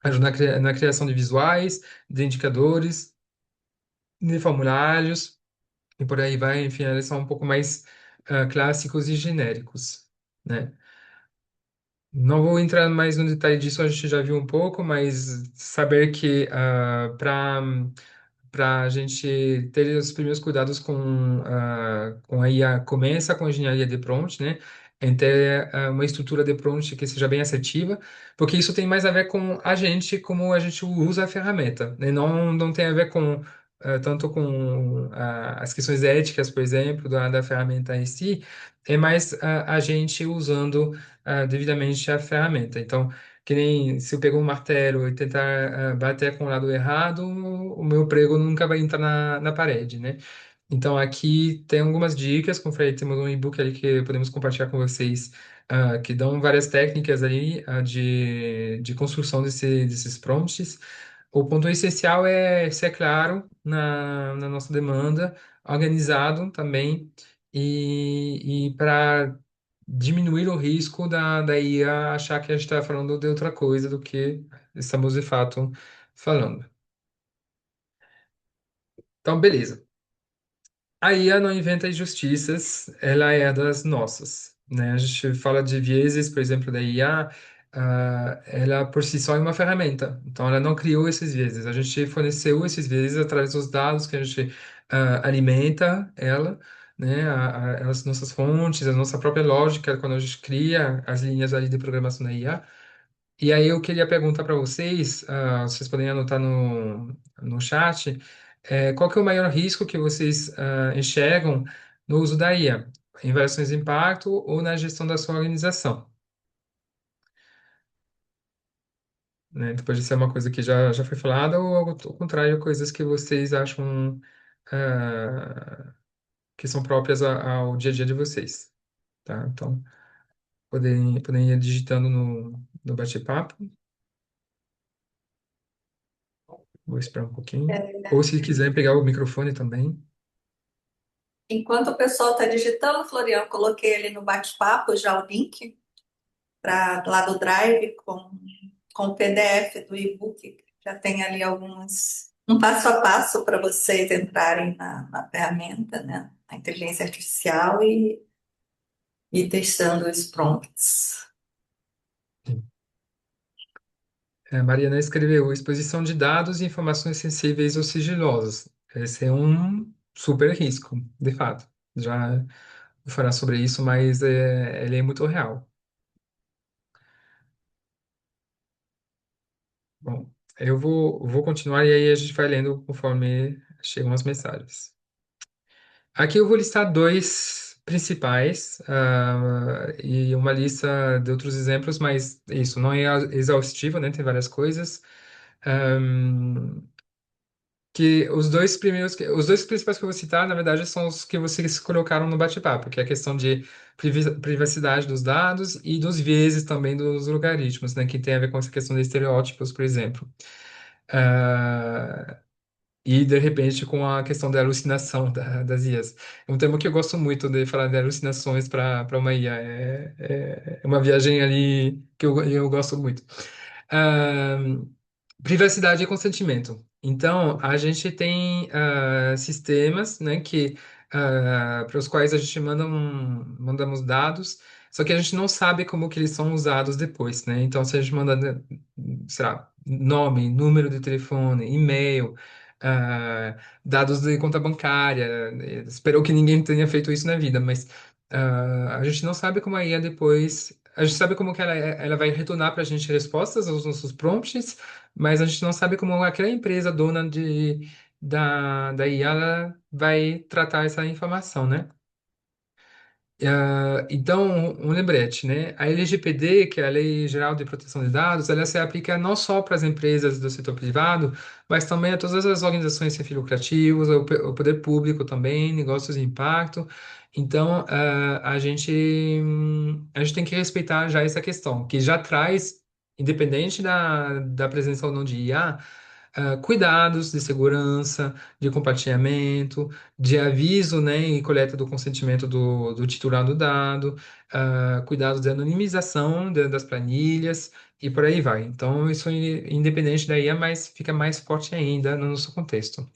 Ajuda na criação de visuais, de indicadores, de formulários e por aí vai. Enfim, eles são um pouco mais clássicos e genéricos, né? Não vou entrar mais no detalhe disso, a gente já viu um pouco, mas saber que para a gente ter os primeiros cuidados com a IA, começa com a engenharia de prompt, né? Em ter uma estrutura de prompt que seja bem assertiva, porque isso tem mais a ver com a gente, como a gente usa a ferramenta, né? Não tem a ver com tanto com as questões éticas, por exemplo, da ferramenta em si, é mais a gente usando devidamente a ferramenta. Então, que nem se eu pegar um martelo e tentar bater com o lado errado, o meu prego nunca vai entrar na parede, né? Então, aqui tem algumas dicas, como eu falei, temos um e-book ali que podemos compartilhar com vocês, que dão várias técnicas ali, de construção desses prompts. O ponto essencial é ser claro na nossa demanda, organizado também, e para diminuir o risco da IA achar que a gente está falando de outra coisa do que estamos de fato falando. Então, beleza. A IA não inventa injustiças, ela é das nossas, né? A gente fala de vieses, por exemplo, da IA, ela por si só é uma ferramenta, então ela não criou esses vieses, a gente forneceu esses vieses através dos dados que a gente alimenta ela, né? As nossas fontes, a nossa própria lógica, quando a gente cria as linhas ali de programação da IA. E aí eu queria perguntar para vocês, vocês podem anotar no chat, qual que é o maior risco que vocês enxergam no uso da IA? Em variações de impacto ou na gestão da sua organização? Né? Depois de ser uma coisa que já foi falada ou ao contrário, coisas que vocês acham que são próprias ao dia a dia de vocês, tá? Então, podem ir digitando no bate-papo. Vou esperar um pouquinho. Ou se quiserem pegar o microfone também. Enquanto o pessoal está digitando, Florian, eu coloquei ali no bate-papo já o link para lá do Drive com o PDF do e-book. Já tem ali um passo a passo para vocês entrarem na ferramenta, né? A inteligência artificial e testando os prompts. Mariana escreveu exposição de dados e informações sensíveis ou sigilosas. Esse é um super risco, de fato. Já vou falar sobre isso, mas ele é muito real. Bom, eu vou continuar e aí a gente vai lendo conforme chegam as mensagens. Aqui eu vou listar dois principais, e uma lista de outros exemplos, mas isso não é exaustivo, né? Tem várias coisas. Que os dois principais que eu vou citar, na verdade, são os que vocês colocaram no bate-papo, que é a questão de privacidade dos dados e dos vieses também dos logaritmos, né, que tem a ver com essa questão de estereótipos, por exemplo. Ah, e, de repente, com a questão da alucinação das IAs. É um tema que eu gosto muito de falar de alucinações para uma IA. É uma viagem ali que eu gosto muito. Ah, Privacidade e consentimento. Então, a gente tem sistemas, né, para os quais a gente mandamos dados, só que a gente não sabe como que eles são usados depois, né? Então, se a gente manda, né, sei lá, nome, número de telefone, e-mail, ah, dados de conta bancária, espero que ninguém tenha feito isso na vida, mas a gente não sabe como a IA depois. A gente sabe como que ela vai retornar para a gente respostas aos nossos prompts, mas a gente não sabe como aquela empresa dona da IA ela vai tratar essa informação, né? Então, um lembrete, né? A LGPD, que é a Lei Geral de Proteção de Dados, ela se aplica não só para as empresas do setor privado, mas também a todas as organizações sem fins lucrativos, o poder público também, negócios de impacto. Então, a gente tem que respeitar já essa questão, que já traz, independente da presença ou não de IA, cuidados de segurança, de compartilhamento, de aviso, né, e coleta do consentimento do titular do dado, cuidados de anonimização das planilhas e por aí vai. Então, isso independente da IA, mas fica mais forte ainda no nosso contexto.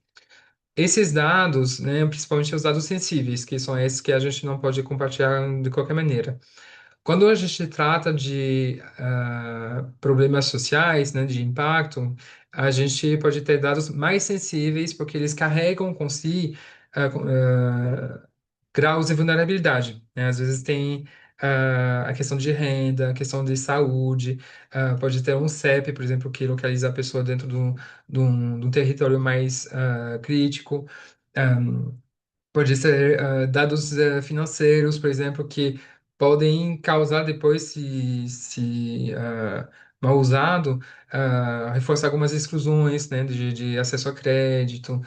Esses dados, né, principalmente os dados sensíveis, que são esses que a gente não pode compartilhar de qualquer maneira. Quando a gente trata de problemas sociais, né, de impacto, a gente pode ter dados mais sensíveis porque eles carregam com si graus de vulnerabilidade, né? Às vezes tem a questão de renda, a questão de saúde, pode ter um CEP, por exemplo, que localiza a pessoa dentro de um território mais crítico. Pode ser dados financeiros, por exemplo, que podem causar depois, se mal usado, reforçar algumas exclusões, né, de acesso a crédito,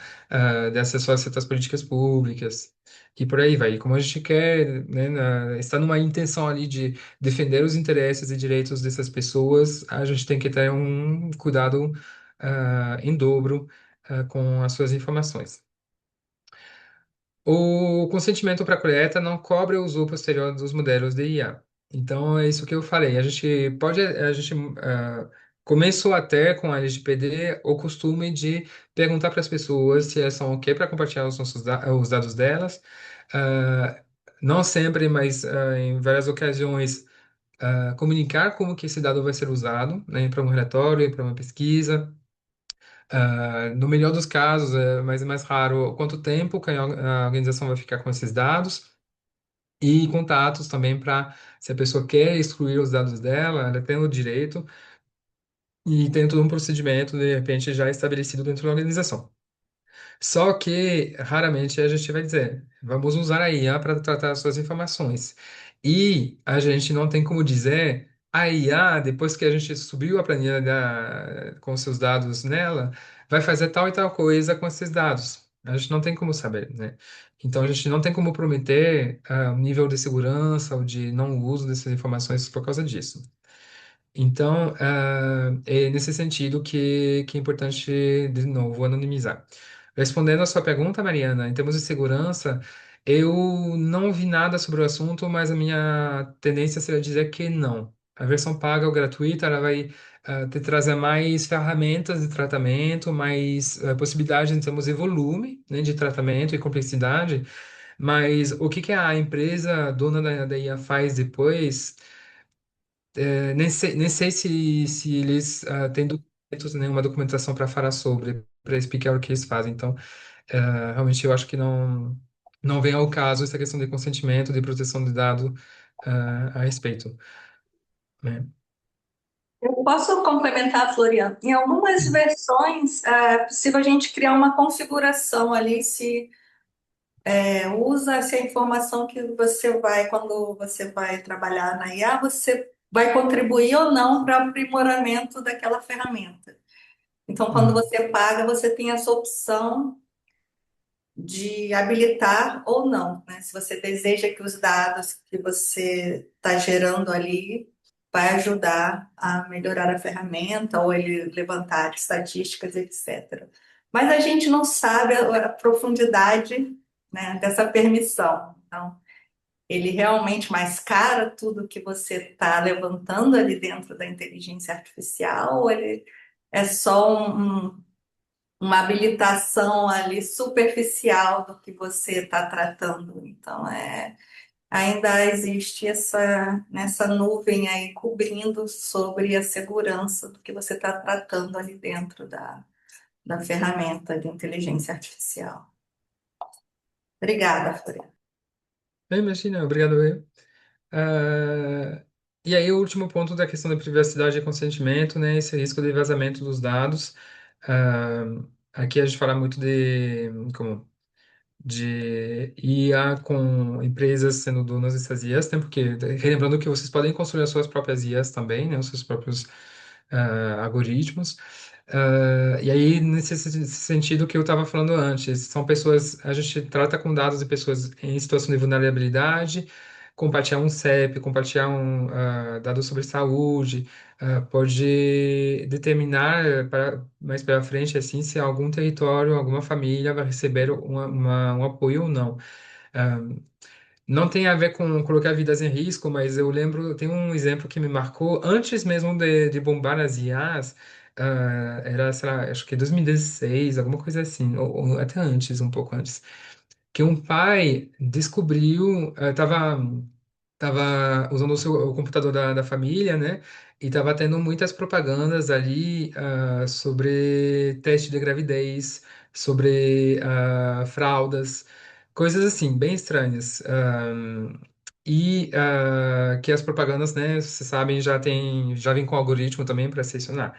de acesso a certas políticas públicas, e por aí vai. E como a gente quer, né, está numa intenção ali de defender os interesses e direitos dessas pessoas, a gente tem que ter um cuidado em dobro com as suas informações. O consentimento para coleta não cobre o uso posterior dos modelos de IA. Então, é isso que eu falei. A gente começou até com a LGPD o costume de perguntar para as pessoas se elas são ok para compartilhar os dados delas. Ah, não sempre, mas em várias ocasiões, comunicar como que esse dado vai ser usado, né, para um relatório, para uma pesquisa. No melhor dos casos, mas é mais raro, quanto tempo que a organização vai ficar com esses dados e contatos também para, se a pessoa quer excluir os dados dela, ela tem o direito e tem todo um procedimento, de repente, já estabelecido dentro da organização. Só que raramente a gente vai dizer, vamos usar a IA para tratar as suas informações. E a gente não tem como dizer, a IA, depois que a gente subiu a planilha com seus dados nela, vai fazer tal e tal coisa com esses dados. A gente não tem como saber, né? Então a gente não tem como prometer o nível de segurança ou de não uso dessas informações por causa disso. Então, é nesse sentido que é importante, de novo, anonimizar. Respondendo a sua pergunta, Mariana, em termos de segurança, eu não vi nada sobre o assunto, mas a minha tendência seria dizer que não. A versão paga ou gratuita, ela vai te trazer mais ferramentas de tratamento, mais possibilidades em termos de volume, né, de tratamento e complexidade, mas o que que a empresa dona da IA faz depois? Nem sei se eles têm documentos, nenhuma documentação para falar sobre, para explicar o que eles fazem. Então, realmente eu acho que não vem ao caso essa questão de consentimento, de proteção de dado a respeito, né? Eu posso complementar, Floriano? Em algumas versões, é possível a gente criar uma configuração ali, se usa essa informação que você vai, quando você vai trabalhar na IA, você vai contribuir ou não para o aprimoramento daquela ferramenta. Então, quando Hum, você paga, você tem essa opção de habilitar ou não, né? Se você deseja que os dados que você está gerando ali vai ajudar a melhorar a ferramenta ou ele levantar estatísticas, etc. Mas a gente não sabe a profundidade, né, dessa permissão. Então, ele realmente mascara tudo que você está levantando ali dentro da inteligência artificial ou ele é só uma habilitação ali superficial do que você está tratando. Então, ainda existe nessa nuvem aí cobrindo sobre a segurança do que você está tratando ali dentro da ferramenta de inteligência artificial. Obrigada, Floriana. imagina, obrigado eu. Ah, e aí o último ponto da questão da privacidade e consentimento, né? Esse risco de vazamento dos dados. Ah, aqui a gente fala muito de IA com empresas sendo donas dessas IAs, né? Porque, relembrando que vocês podem construir as suas próprias IAs também, né? Os seus próprios algoritmos. E aí, nesse sentido que eu estava falando antes, são pessoas, a gente trata com dados de pessoas em situação de vulnerabilidade, compartilhar um CEP, compartilhar dados sobre saúde, pode determinar mais para frente, assim, se algum território, alguma família vai receber um apoio ou não. Ah, não tem a ver com colocar vidas em risco, mas eu lembro, tem um exemplo que me marcou, antes mesmo de bombar as IAs, era, sei lá, acho que 2016, alguma coisa assim, ou até antes, um pouco antes, que um pai descobriu, tava usando o computador da família, né? E tava tendo muitas propagandas ali, sobre teste de gravidez, sobre fraldas, coisas assim, bem estranhas. Que as propagandas, né, vocês sabem, já vem com algoritmo também para selecionar.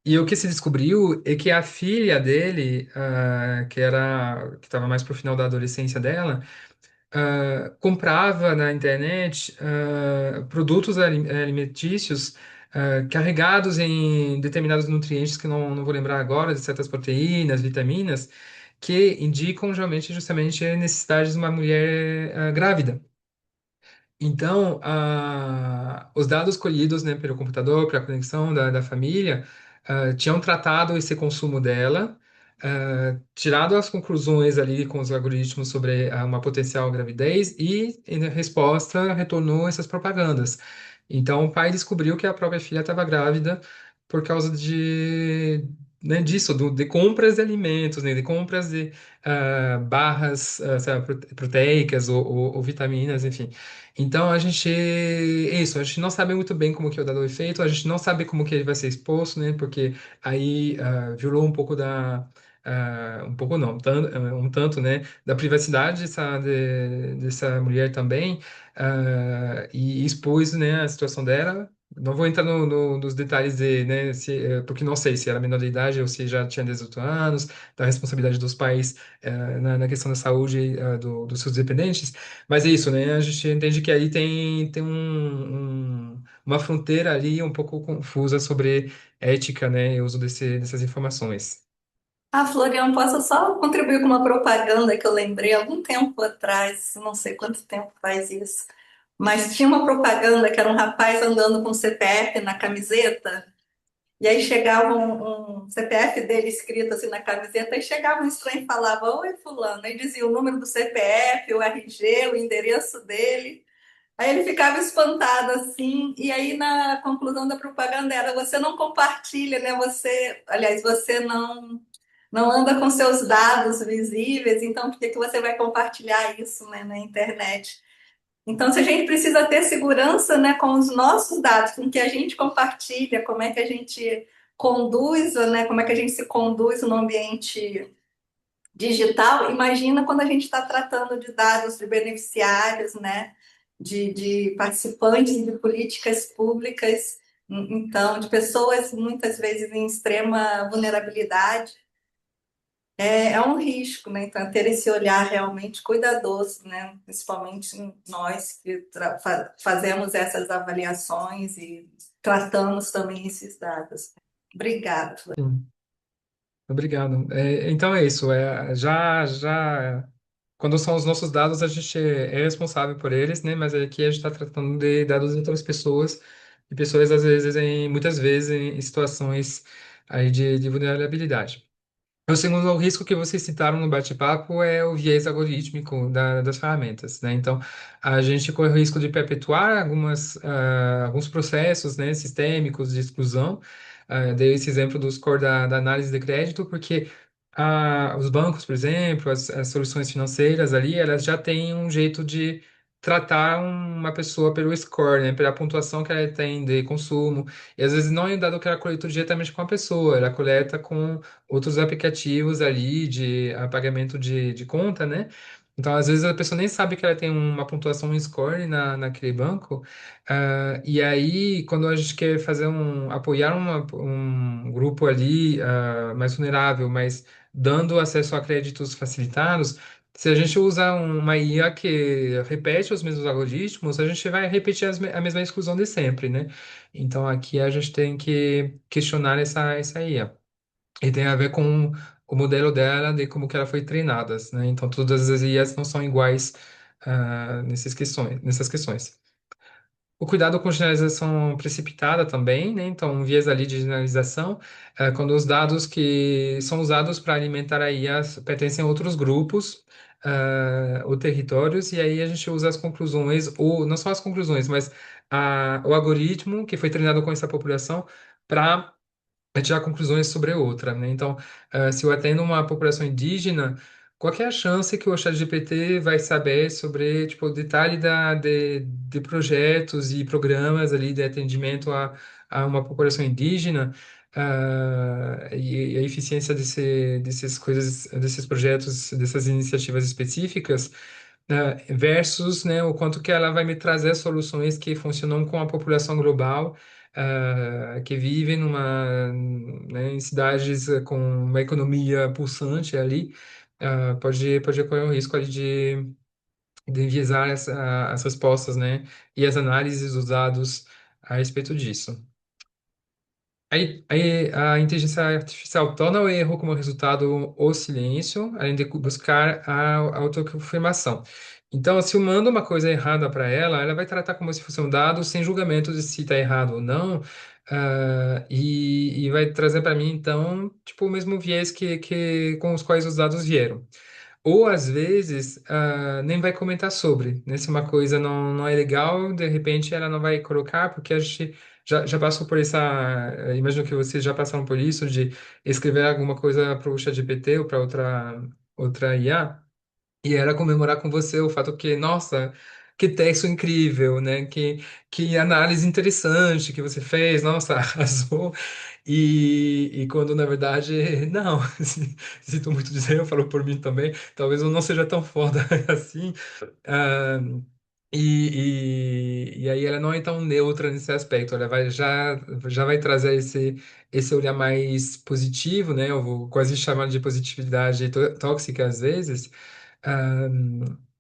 E o que se descobriu é que a filha dele, que estava mais pro final da adolescência dela, comprava na internet produtos alimentícios carregados em determinados nutrientes que não vou lembrar agora, de certas proteínas, vitaminas, que indicam geralmente justamente a necessidade de uma mulher grávida. Então, os dados colhidos, né, pelo computador, para a conexão da família, tinham tratado esse consumo dela, tirado as conclusões ali com os algoritmos sobre uma potencial gravidez e, em resposta, retornou essas propagandas. Então, o pai descobriu que a própria filha estava grávida por causa né, disso, de compras de alimentos, né, de compras de barras, sei lá, proteicas ou vitaminas, enfim. Então a gente não sabe muito bem como que é o dado é feito, a gente não sabe como que ele vai ser exposto, né? Porque aí violou um pouco um pouco não, um tanto, né? Da privacidade dessa mulher também, e expôs, né, a situação dela. Não vou entrar nos detalhes né, porque não sei se era menor de idade ou se já tinha 18 anos, da responsabilidade dos pais na questão da saúde dos seus dependentes. Mas é isso, né? A gente entende que aí tem uma fronteira ali um pouco confusa sobre ética, né? E uso dessas informações. Ah, Florian, posso só contribuir com uma propaganda que eu lembrei algum tempo atrás, não sei quanto tempo faz isso, mas tinha uma propaganda que era um rapaz andando com CPF na camiseta, e aí chegava um CPF dele escrito assim na camiseta, e chegava um estranho e falava: Oi, Fulano, aí dizia o número do CPF, o RG, o endereço dele. Aí ele ficava espantado assim, e aí na conclusão da propaganda era: você não compartilha, né? Aliás, você não anda com seus dados visíveis, então por que que você vai compartilhar isso, né, na internet? Então, se a gente precisa ter segurança, né, com os nossos dados, com o que a gente compartilha, como é que a gente conduz, né, como é que a gente se conduz no ambiente digital, imagina quando a gente está tratando de dados de beneficiários, né, de participantes de políticas públicas, então, de pessoas muitas vezes em extrema vulnerabilidade. É um risco, né? Então, ter esse olhar realmente cuidadoso, né? Principalmente nós que fazemos essas avaliações e tratamos também esses dados. Obrigada. Sim, obrigado. Então é isso. Quando são os nossos dados, a gente é responsável por eles, né? Mas aqui a gente está tratando de dados de outras pessoas e pessoas às vezes muitas vezes em situações aí de vulnerabilidade. O segundo risco que vocês citaram no bate-papo é o viés algorítmico das ferramentas, né? Então, a gente corre o risco de perpetuar alguns processos, né, sistêmicos de exclusão. Dei esse exemplo do score da análise de crédito, porque os bancos, por exemplo, as soluções financeiras ali, elas já têm um jeito de tratar uma pessoa pelo score, né, pela pontuação que ela tem de consumo. E às vezes não é dado que ela coleta diretamente com a pessoa, ela coleta com outros aplicativos ali de pagamento de conta, né? Então, às vezes, a pessoa nem sabe que ela tem uma pontuação, um score naquele banco. E aí, quando a gente quer apoiar um grupo ali mais vulnerável, mas dando acesso a créditos facilitados, Se a gente usa uma IA que repete os mesmos algoritmos, a gente vai repetir a mesma exclusão de sempre, né? Então aqui a gente tem que questionar essa IA. E tem a ver com o modelo dela, de como que ela foi treinada, né? Então todas as IAs não são iguais nessas questões. O cuidado com generalização precipitada também, né? Então, um viés ali de generalização, quando os dados que são usados para alimentar a IA pertencem a outros grupos, ou territórios, e aí a gente usa as conclusões, ou não só as conclusões, mas o algoritmo que foi treinado com essa população para tirar conclusões sobre outra, né? Então, se eu atendo uma população indígena, qual que é a chance que o ChatGPT vai saber sobre, tipo, o detalhe de projetos e programas ali de atendimento a uma população indígena, e a eficiência desses projetos, dessas iniciativas específicas, versus, né, o quanto que ela vai me trazer soluções que funcionam com a população global, que vive né, em cidades com uma economia pulsante ali, pode correr o risco ali de enviesar as respostas, né, e as análises dos dados a respeito disso. Aí a inteligência artificial torna o erro como resultado o silêncio, além de buscar a autoconfirmação. Então, se eu mando uma coisa errada para ela, ela vai tratar como se fosse um dado, sem julgamento de se está errado ou não, e vai trazer para mim, então, tipo, o mesmo viés com os quais os dados vieram. Ou às vezes nem vai comentar sobre, né? Se uma coisa não é legal, de repente ela não vai colocar, porque a gente já passou por essa. Imagino que vocês já passaram por isso, de escrever alguma coisa para o ChatGPT ou para outra IA, e ela comemorar com você o fato que, nossa, que texto incrível, né? Que análise interessante que você fez, nossa, arrasou. E quando na verdade, não, sinto muito dizer, eu falo por mim também, talvez eu não seja tão foda assim. ah, e aí ela não é tão neutra nesse aspecto, ela já vai trazer esse olhar mais positivo, né? Eu vou quase chamar de positividade tóxica às vezes.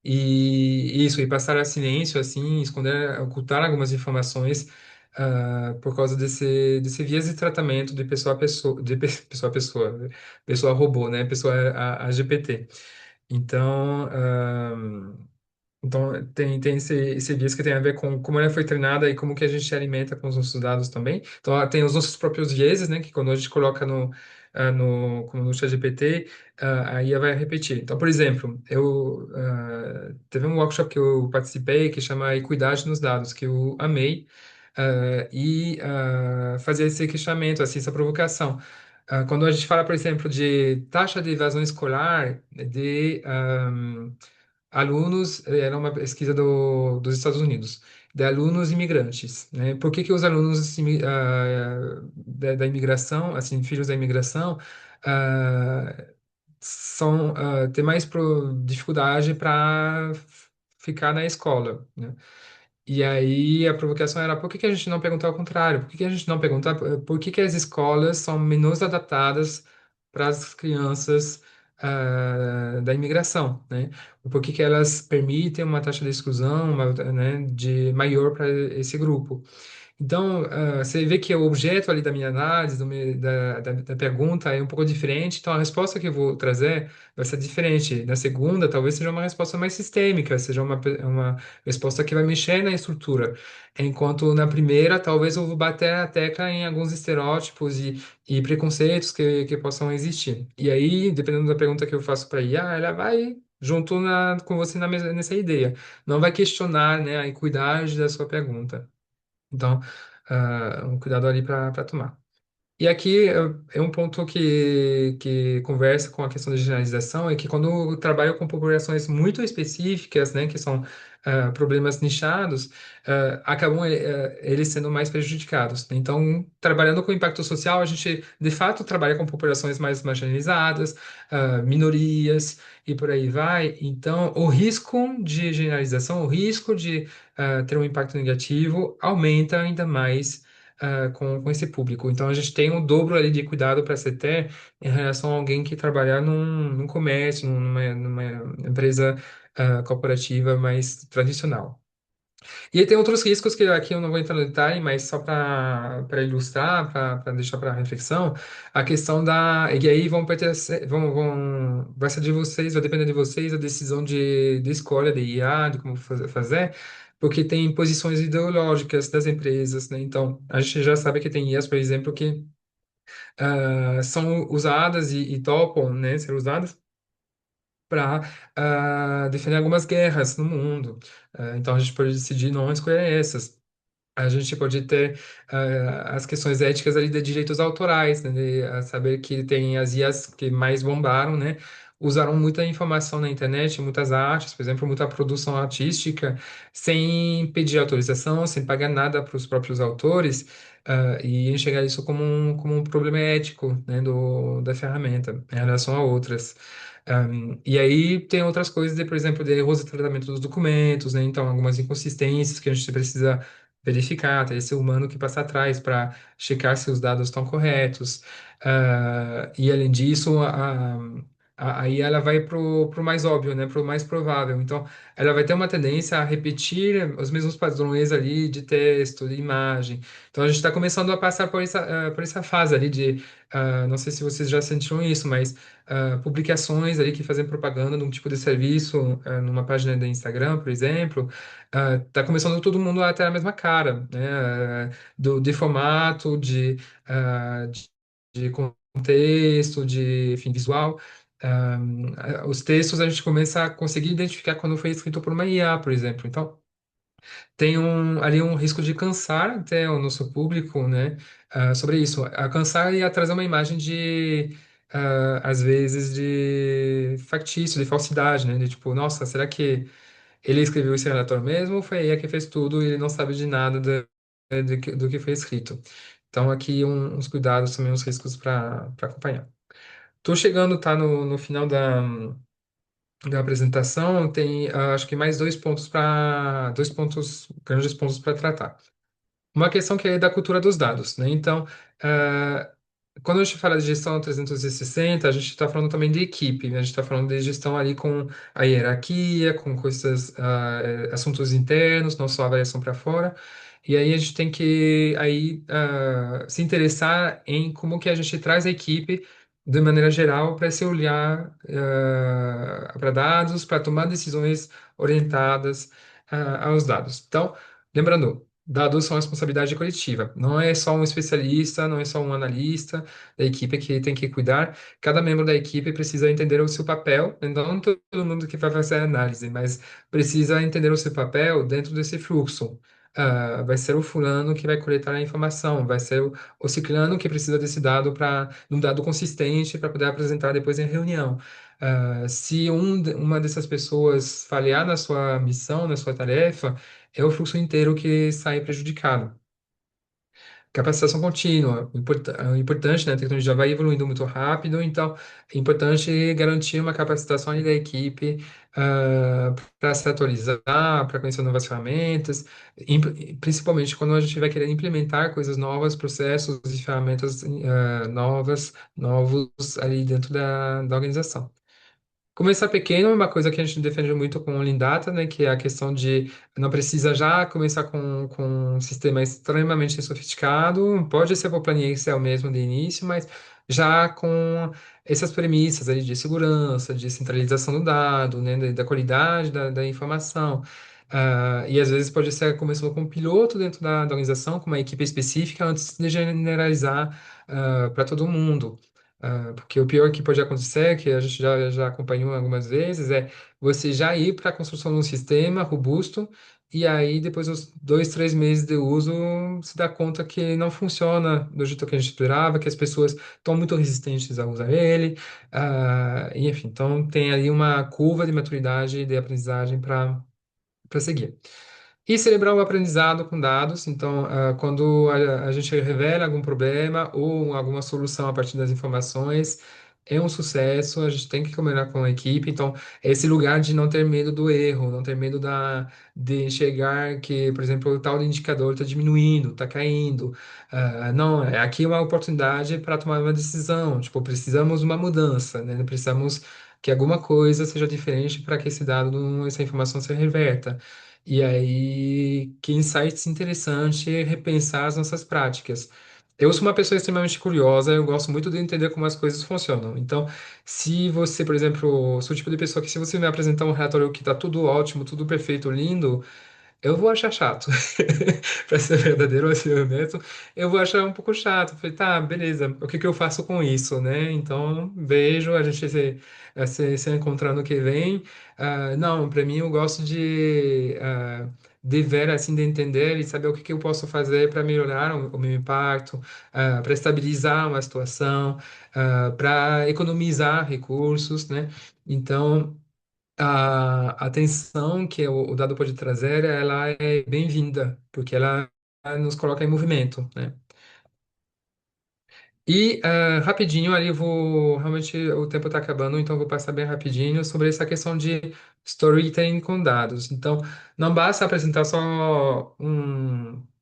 E isso, e passar a silêncio, assim, esconder, ocultar algumas informações, por causa desse viés de tratamento de pessoa a pessoa, pessoa a pessoa, né? Pessoa robô, né? Pessoa a GPT. Então, então, tem esse viés que tem a ver com como ela foi treinada e como que a gente alimenta com os nossos dados também. Então, tem os nossos próprios vieses, né? Que quando a gente coloca como no ChatGPT, a IA vai repetir. Então, por exemplo, teve um workshop que eu participei que chama Equidade nos Dados, que eu amei, fazer esse questionamento, assim, essa provocação. Quando a gente fala, por exemplo, de taxa de evasão escolar, alunos, era uma pesquisa dos Estados Unidos, de alunos imigrantes, né? Por que que os alunos da imigração, assim, filhos da imigração, ah, têm mais dificuldade para ficar na escola, né? E aí a provocação era por que que a gente não perguntar ao contrário? Por que que a gente não perguntar por que que as escolas são menos adaptadas para as crianças da imigração, né? Por que que elas permitem uma taxa de exclusão, né, de maior para esse grupo? Então, você vê que o objeto ali da minha análise, da pergunta é um pouco diferente, então a resposta que eu vou trazer vai ser diferente. Na segunda, talvez seja uma resposta mais sistêmica, seja uma resposta que vai mexer na estrutura. Enquanto na primeira, talvez eu vou bater a tecla em alguns estereótipos e preconceitos que possam existir. E aí, dependendo da pergunta que eu faço para a IA, ela vai junto com você nessa ideia. Não vai questionar, né, a equidade da sua pergunta. Então, um cuidado ali para tomar. E aqui é um ponto que conversa com a questão da generalização, é que quando eu trabalho com populações muito específicas, né, que são problemas nichados, acabam eles sendo mais prejudicados. Então, trabalhando com impacto social, a gente, de fato, trabalha com populações mais marginalizadas, minorias, e por aí vai. Então, o risco de generalização, o risco de ter um impacto negativo aumenta ainda mais com esse público. Então, a gente tem um dobro ali de cuidado para se ter em relação a alguém que trabalhar num comércio, numa empresa, corporativa mais tradicional. E aí tem outros riscos que aqui eu não vou entrar no detalhe, mas só para ilustrar, para deixar para reflexão, a questão da. E aí vão pertencer, vai ser de vocês, vai depender de vocês a decisão de escolha de IA, de como fazer, porque tem posições ideológicas das empresas, né? Então, a gente já sabe que tem IAs, por exemplo, que são usadas e topam, né, ser usadas para defender algumas guerras no mundo. Então a gente pode decidir não escolher essas. A gente pode ter as questões éticas ali de direitos autorais, né, de saber que tem as IAs que mais bombaram, né, usaram muita informação na internet, muitas artes, por exemplo, muita produção artística, sem pedir autorização, sem pagar nada para os próprios autores, e enxergar isso como um problema ético, né, da ferramenta em relação a outras. E aí tem outras coisas, por exemplo, de erros de tratamento dos documentos, né, então algumas inconsistências que a gente precisa verificar, ter esse humano que passa atrás para checar se os dados estão corretos. E além disso, aí ela vai pro mais óbvio, né, pro mais provável. Então, ela vai ter uma tendência a repetir os mesmos padrões ali de texto, de imagem. Então, a gente está começando a passar por essa fase ali de, não sei se vocês já sentiram isso, mas publicações ali que fazem propaganda de um tipo de serviço, numa página do Instagram, por exemplo, tá começando todo mundo a ter a mesma cara, né? De formato, de contexto, de enfim, visual. Os textos a gente começa a conseguir identificar quando foi escrito por uma IA, por exemplo. Então, tem ali um risco de cansar até o nosso público, né? Sobre isso. A cansar e a trazer uma imagem de, às vezes, de factício, de falsidade, né? De tipo, nossa, será que ele escreveu esse relatório mesmo, ou foi a IA que fez tudo e ele não sabe de nada do que foi escrito? Então, aqui uns cuidados também, uns riscos para acompanhar. Tô chegando, tá no final da apresentação, tem acho que mais dois pontos, grandes pontos para tratar. Uma questão que é da cultura dos dados, né? Então, ah, quando a gente fala de gestão 360, a gente está falando também de equipe, né? A gente está falando de gestão ali com a hierarquia, com coisas, assuntos internos, não só avaliação para fora. E aí a gente tem que aí se interessar em como que a gente traz a equipe de maneira geral para se olhar para dados, para tomar decisões orientadas aos dados. Então, lembrando, dados são responsabilidade coletiva. Não é só um especialista, não é só um analista da equipe que tem que cuidar. Cada membro da equipe precisa entender o seu papel. Não todo mundo que vai fazer a análise, mas precisa entender o seu papel dentro desse fluxo. Vai ser o fulano que vai coletar a informação, vai ser o ciclano que precisa desse dado para um dado consistente para poder apresentar depois em reunião. Se uma dessas pessoas falhar na sua missão, na sua tarefa, é o fluxo inteiro que sai prejudicado. Capacitação contínua, importante, né? A tecnologia vai evoluindo muito rápido, então é importante garantir uma capacitação ali da equipe para se atualizar, para conhecer novas ferramentas, principalmente quando a gente vai querer implementar coisas novas, processos e ferramentas novos ali dentro da organização. Começar pequeno é uma coisa que a gente defende muito com o Lean Data, né? Que é a questão de não precisa já começar com um sistema extremamente sofisticado, pode ser por planilha Excel mesmo de início, mas já com essas premissas ali de segurança, de centralização do dado, né? Da qualidade da informação. E às vezes pode ser começando com um piloto dentro da organização, com uma equipe específica, antes de generalizar para todo mundo. Porque o pior que pode acontecer, que a gente já acompanhou algumas vezes, é você já ir para a construção de um sistema robusto e aí depois dos 2, 3 meses de uso se dá conta que não funciona do jeito que a gente esperava, que as pessoas estão muito resistentes a usar ele, e enfim, então tem ali uma curva de maturidade e de aprendizagem para seguir. E celebrar o aprendizado com dados. Então, quando a gente revela algum problema ou alguma solução a partir das informações, é um sucesso, a gente tem que combinar com a equipe. Então, esse lugar de não ter medo do erro, não ter medo de enxergar que, por exemplo, o tal indicador está diminuindo, está caindo. Não, aqui é uma oportunidade para tomar uma decisão. Tipo, precisamos de uma mudança, né? Precisamos que alguma coisa seja diferente para que esse dado, essa informação se reverta. E aí, que insights interessante repensar as nossas práticas. Eu sou uma pessoa extremamente curiosa, eu gosto muito de entender como as coisas funcionam. Então, se você, por exemplo, sou o tipo de pessoa que se você me apresentar um relatório que está tudo ótimo, tudo perfeito, lindo, eu vou achar chato. Para ser verdadeiro, assim, honesto, eu vou achar um pouco chato. Falei, tá, beleza, o que que eu faço com isso, né? Então, beijo, a gente se encontrar no que vem. Não, para mim, eu gosto de ver, assim, de entender e saber o que que eu posso fazer para melhorar o meu impacto, para estabilizar uma situação, para economizar recursos, né? Então, a atenção que o dado pode trazer, ela é bem-vinda, porque ela nos coloca em movimento, né? E rapidinho ali, eu vou. Realmente o tempo está acabando, então eu vou passar bem rapidinho sobre essa questão de storytelling com dados. Então, não basta apresentar só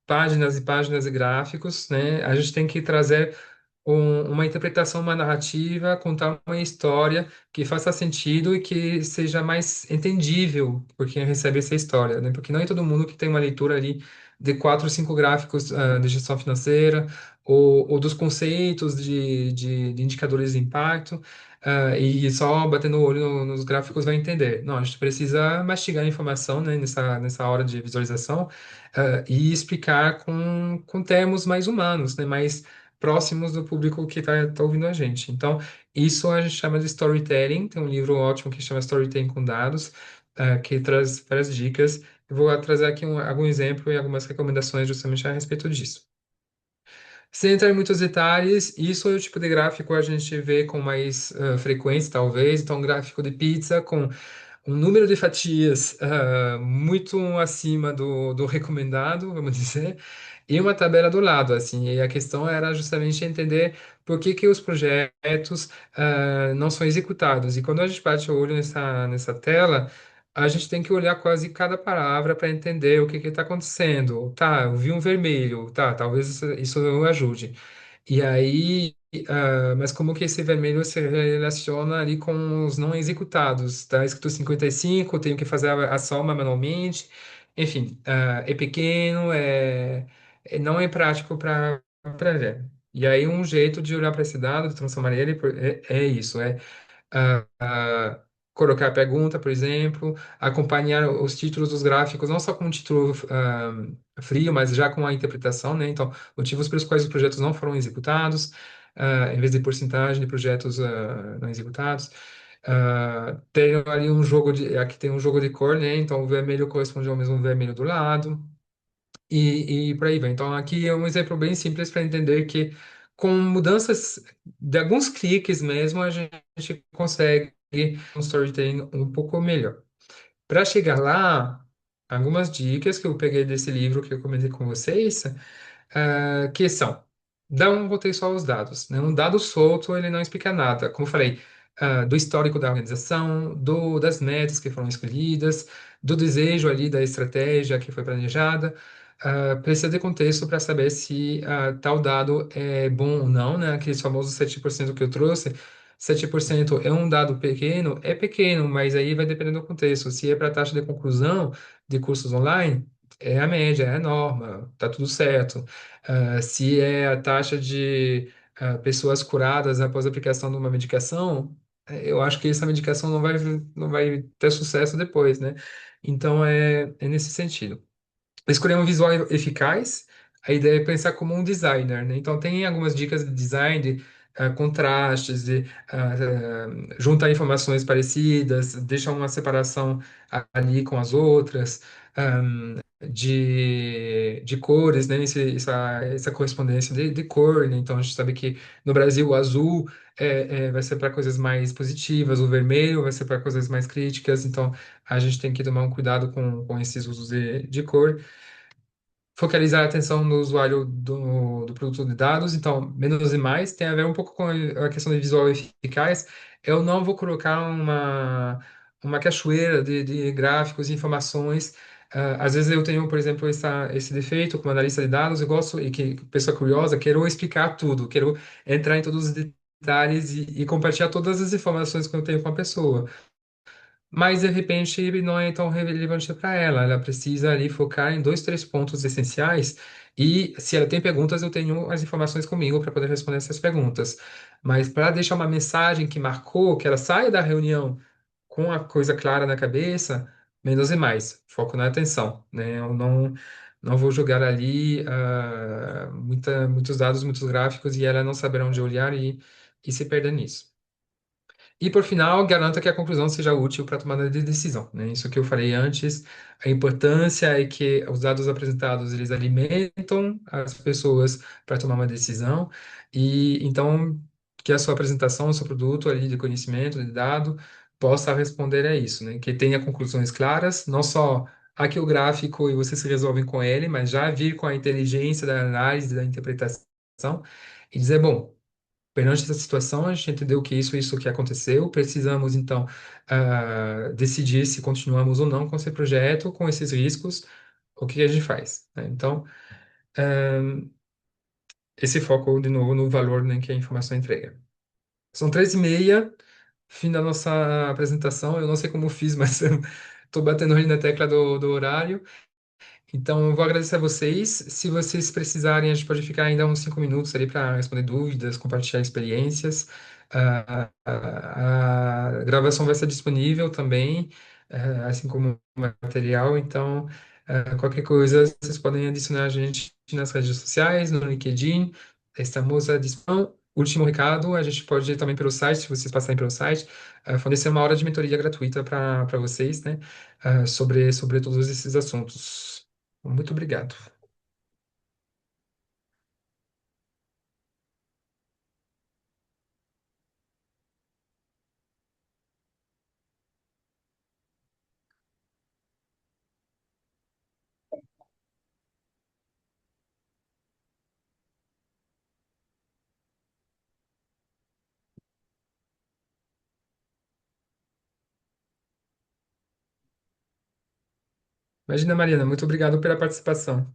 páginas e páginas e gráficos, né? A gente tem que trazer uma interpretação, uma narrativa, contar uma história que faça sentido e que seja mais entendível por quem recebe essa história, né? Porque não é todo mundo que tem uma leitura ali de quatro, cinco gráficos de gestão financeira ou dos conceitos de indicadores de impacto, e só batendo o olho nos gráficos vai entender. Não, a gente precisa mastigar a informação, né, nessa hora de visualização, e explicar com termos mais humanos, né, mais próximos do público que está ouvindo a gente. Então, isso a gente chama de storytelling. Tem um livro ótimo que chama Storytelling com Dados, que traz várias dicas. Eu vou trazer aqui algum exemplo e algumas recomendações justamente a respeito disso. Sem entrar em muitos detalhes, isso é o tipo de gráfico que a gente vê com mais frequência, talvez. Então, um gráfico de pizza com um número de fatias muito acima do recomendado, vamos dizer, e uma tabela do lado, assim. E a questão era justamente entender por que que os projetos não são executados. E quando a gente bate o olho nessa tela, a gente tem que olhar quase cada palavra para entender o que que está acontecendo. Tá, eu vi um vermelho, tá, talvez isso ajude. E aí, mas como que esse vermelho se relaciona ali com os não executados? Está escrito 55, tenho que fazer a soma manualmente. Enfim, é pequeno, não é prático para ver. E aí, um jeito de olhar para esse dado, de transformar ele, é isso, ah, colocar a pergunta, por exemplo, acompanhar os títulos dos gráficos, não só com um título frio, mas já com a interpretação, né? Então, motivos pelos quais os projetos não foram executados, em vez de porcentagem de projetos não executados. Tem ali aqui tem um jogo de cor, né? Então, o vermelho corresponde ao mesmo vermelho do lado e por aí vai. Então, aqui é um exemplo bem simples para entender que com mudanças de alguns cliques mesmo, a gente consegue um storytelling um pouco melhor. Para chegar lá, algumas dicas que eu peguei desse livro que eu comentei com vocês, que são, dá um contexto aos dados, né? Um dado solto, ele não explica nada. Como eu falei, do histórico da organização, das metas que foram escolhidas, do desejo ali da estratégia que foi planejada. Precisa de contexto para saber se tal dado é bom ou não, né? Aquele famoso 7% que eu trouxe. 7% é um dado pequeno? É pequeno, mas aí vai depender do contexto. Se é para a taxa de conclusão de cursos online, é a média, é a norma, tá tudo certo. Se é a taxa de pessoas curadas após a aplicação de uma medicação, eu acho que essa medicação não vai ter sucesso depois, né? Então, é nesse sentido. Escolher um visual eficaz, a ideia é pensar como um designer, né? Então, tem algumas dicas de design, de contrastes, de juntar informações parecidas, deixar uma separação ali com as outras, de cores, né? Essa correspondência de cor, né? Então, a gente sabe que no Brasil o azul vai ser para coisas mais positivas, o vermelho vai ser para coisas mais críticas, então a gente tem que tomar um cuidado com esses usos de cor. focalizar a atenção no usuário do produto de dados, então, menos e mais, tem a ver um pouco com a questão de visual eficaz. Eu não vou colocar uma cachoeira de gráficos e informações. Às vezes eu tenho, por exemplo, esse defeito como analista de dados, eu gosto, e que pessoa curiosa, quero explicar tudo, quero entrar em todos os detalhes e compartilhar todas as informações que eu tenho com a pessoa. Mas de repente não é tão relevante para ela. Ela precisa ali focar em dois, três pontos essenciais. E se ela tem perguntas, eu tenho as informações comigo para poder responder essas perguntas. Mas para deixar uma mensagem que marcou, que ela saia da reunião com a coisa clara na cabeça, menos e mais. Foco na atenção, né? Eu não vou jogar ali muitos dados, muitos gráficos e ela não saber onde olhar e se perder nisso. E por final, garanta que a conclusão seja útil para a tomada de decisão, né? Isso que eu falei antes, a importância é que os dados apresentados eles alimentam as pessoas para tomar uma decisão e então que a sua apresentação, o seu produto ali de conhecimento, de dado, possa responder a isso, né? Que tenha conclusões claras, não só aqui o gráfico e vocês se resolvem com ele, mas já vir com a inteligência da análise, da interpretação e dizer, bom, perante essa situação, a gente entendeu que isso que aconteceu. Precisamos, então, decidir se continuamos ou não com esse projeto, com esses riscos, o que a gente faz, né? Então, esse foco, de novo, no valor, né, que a informação entrega. São 3h30, fim da nossa apresentação. Eu não sei como fiz, mas estou batendo ali na tecla do horário. Então, eu vou agradecer a vocês. Se vocês precisarem, a gente pode ficar ainda uns 5 minutos ali para responder dúvidas, compartilhar experiências. A gravação vai estar disponível também, assim como o material. Então, qualquer coisa, vocês podem adicionar a gente nas redes sociais, no LinkedIn. Estamos à disposição. Último recado, a gente pode ir também pelo site, se vocês passarem pelo site, fornecer uma hora de mentoria gratuita para vocês, né? Sobre todos esses assuntos. Muito obrigado. Imagina, Mariana, muito obrigado pela participação.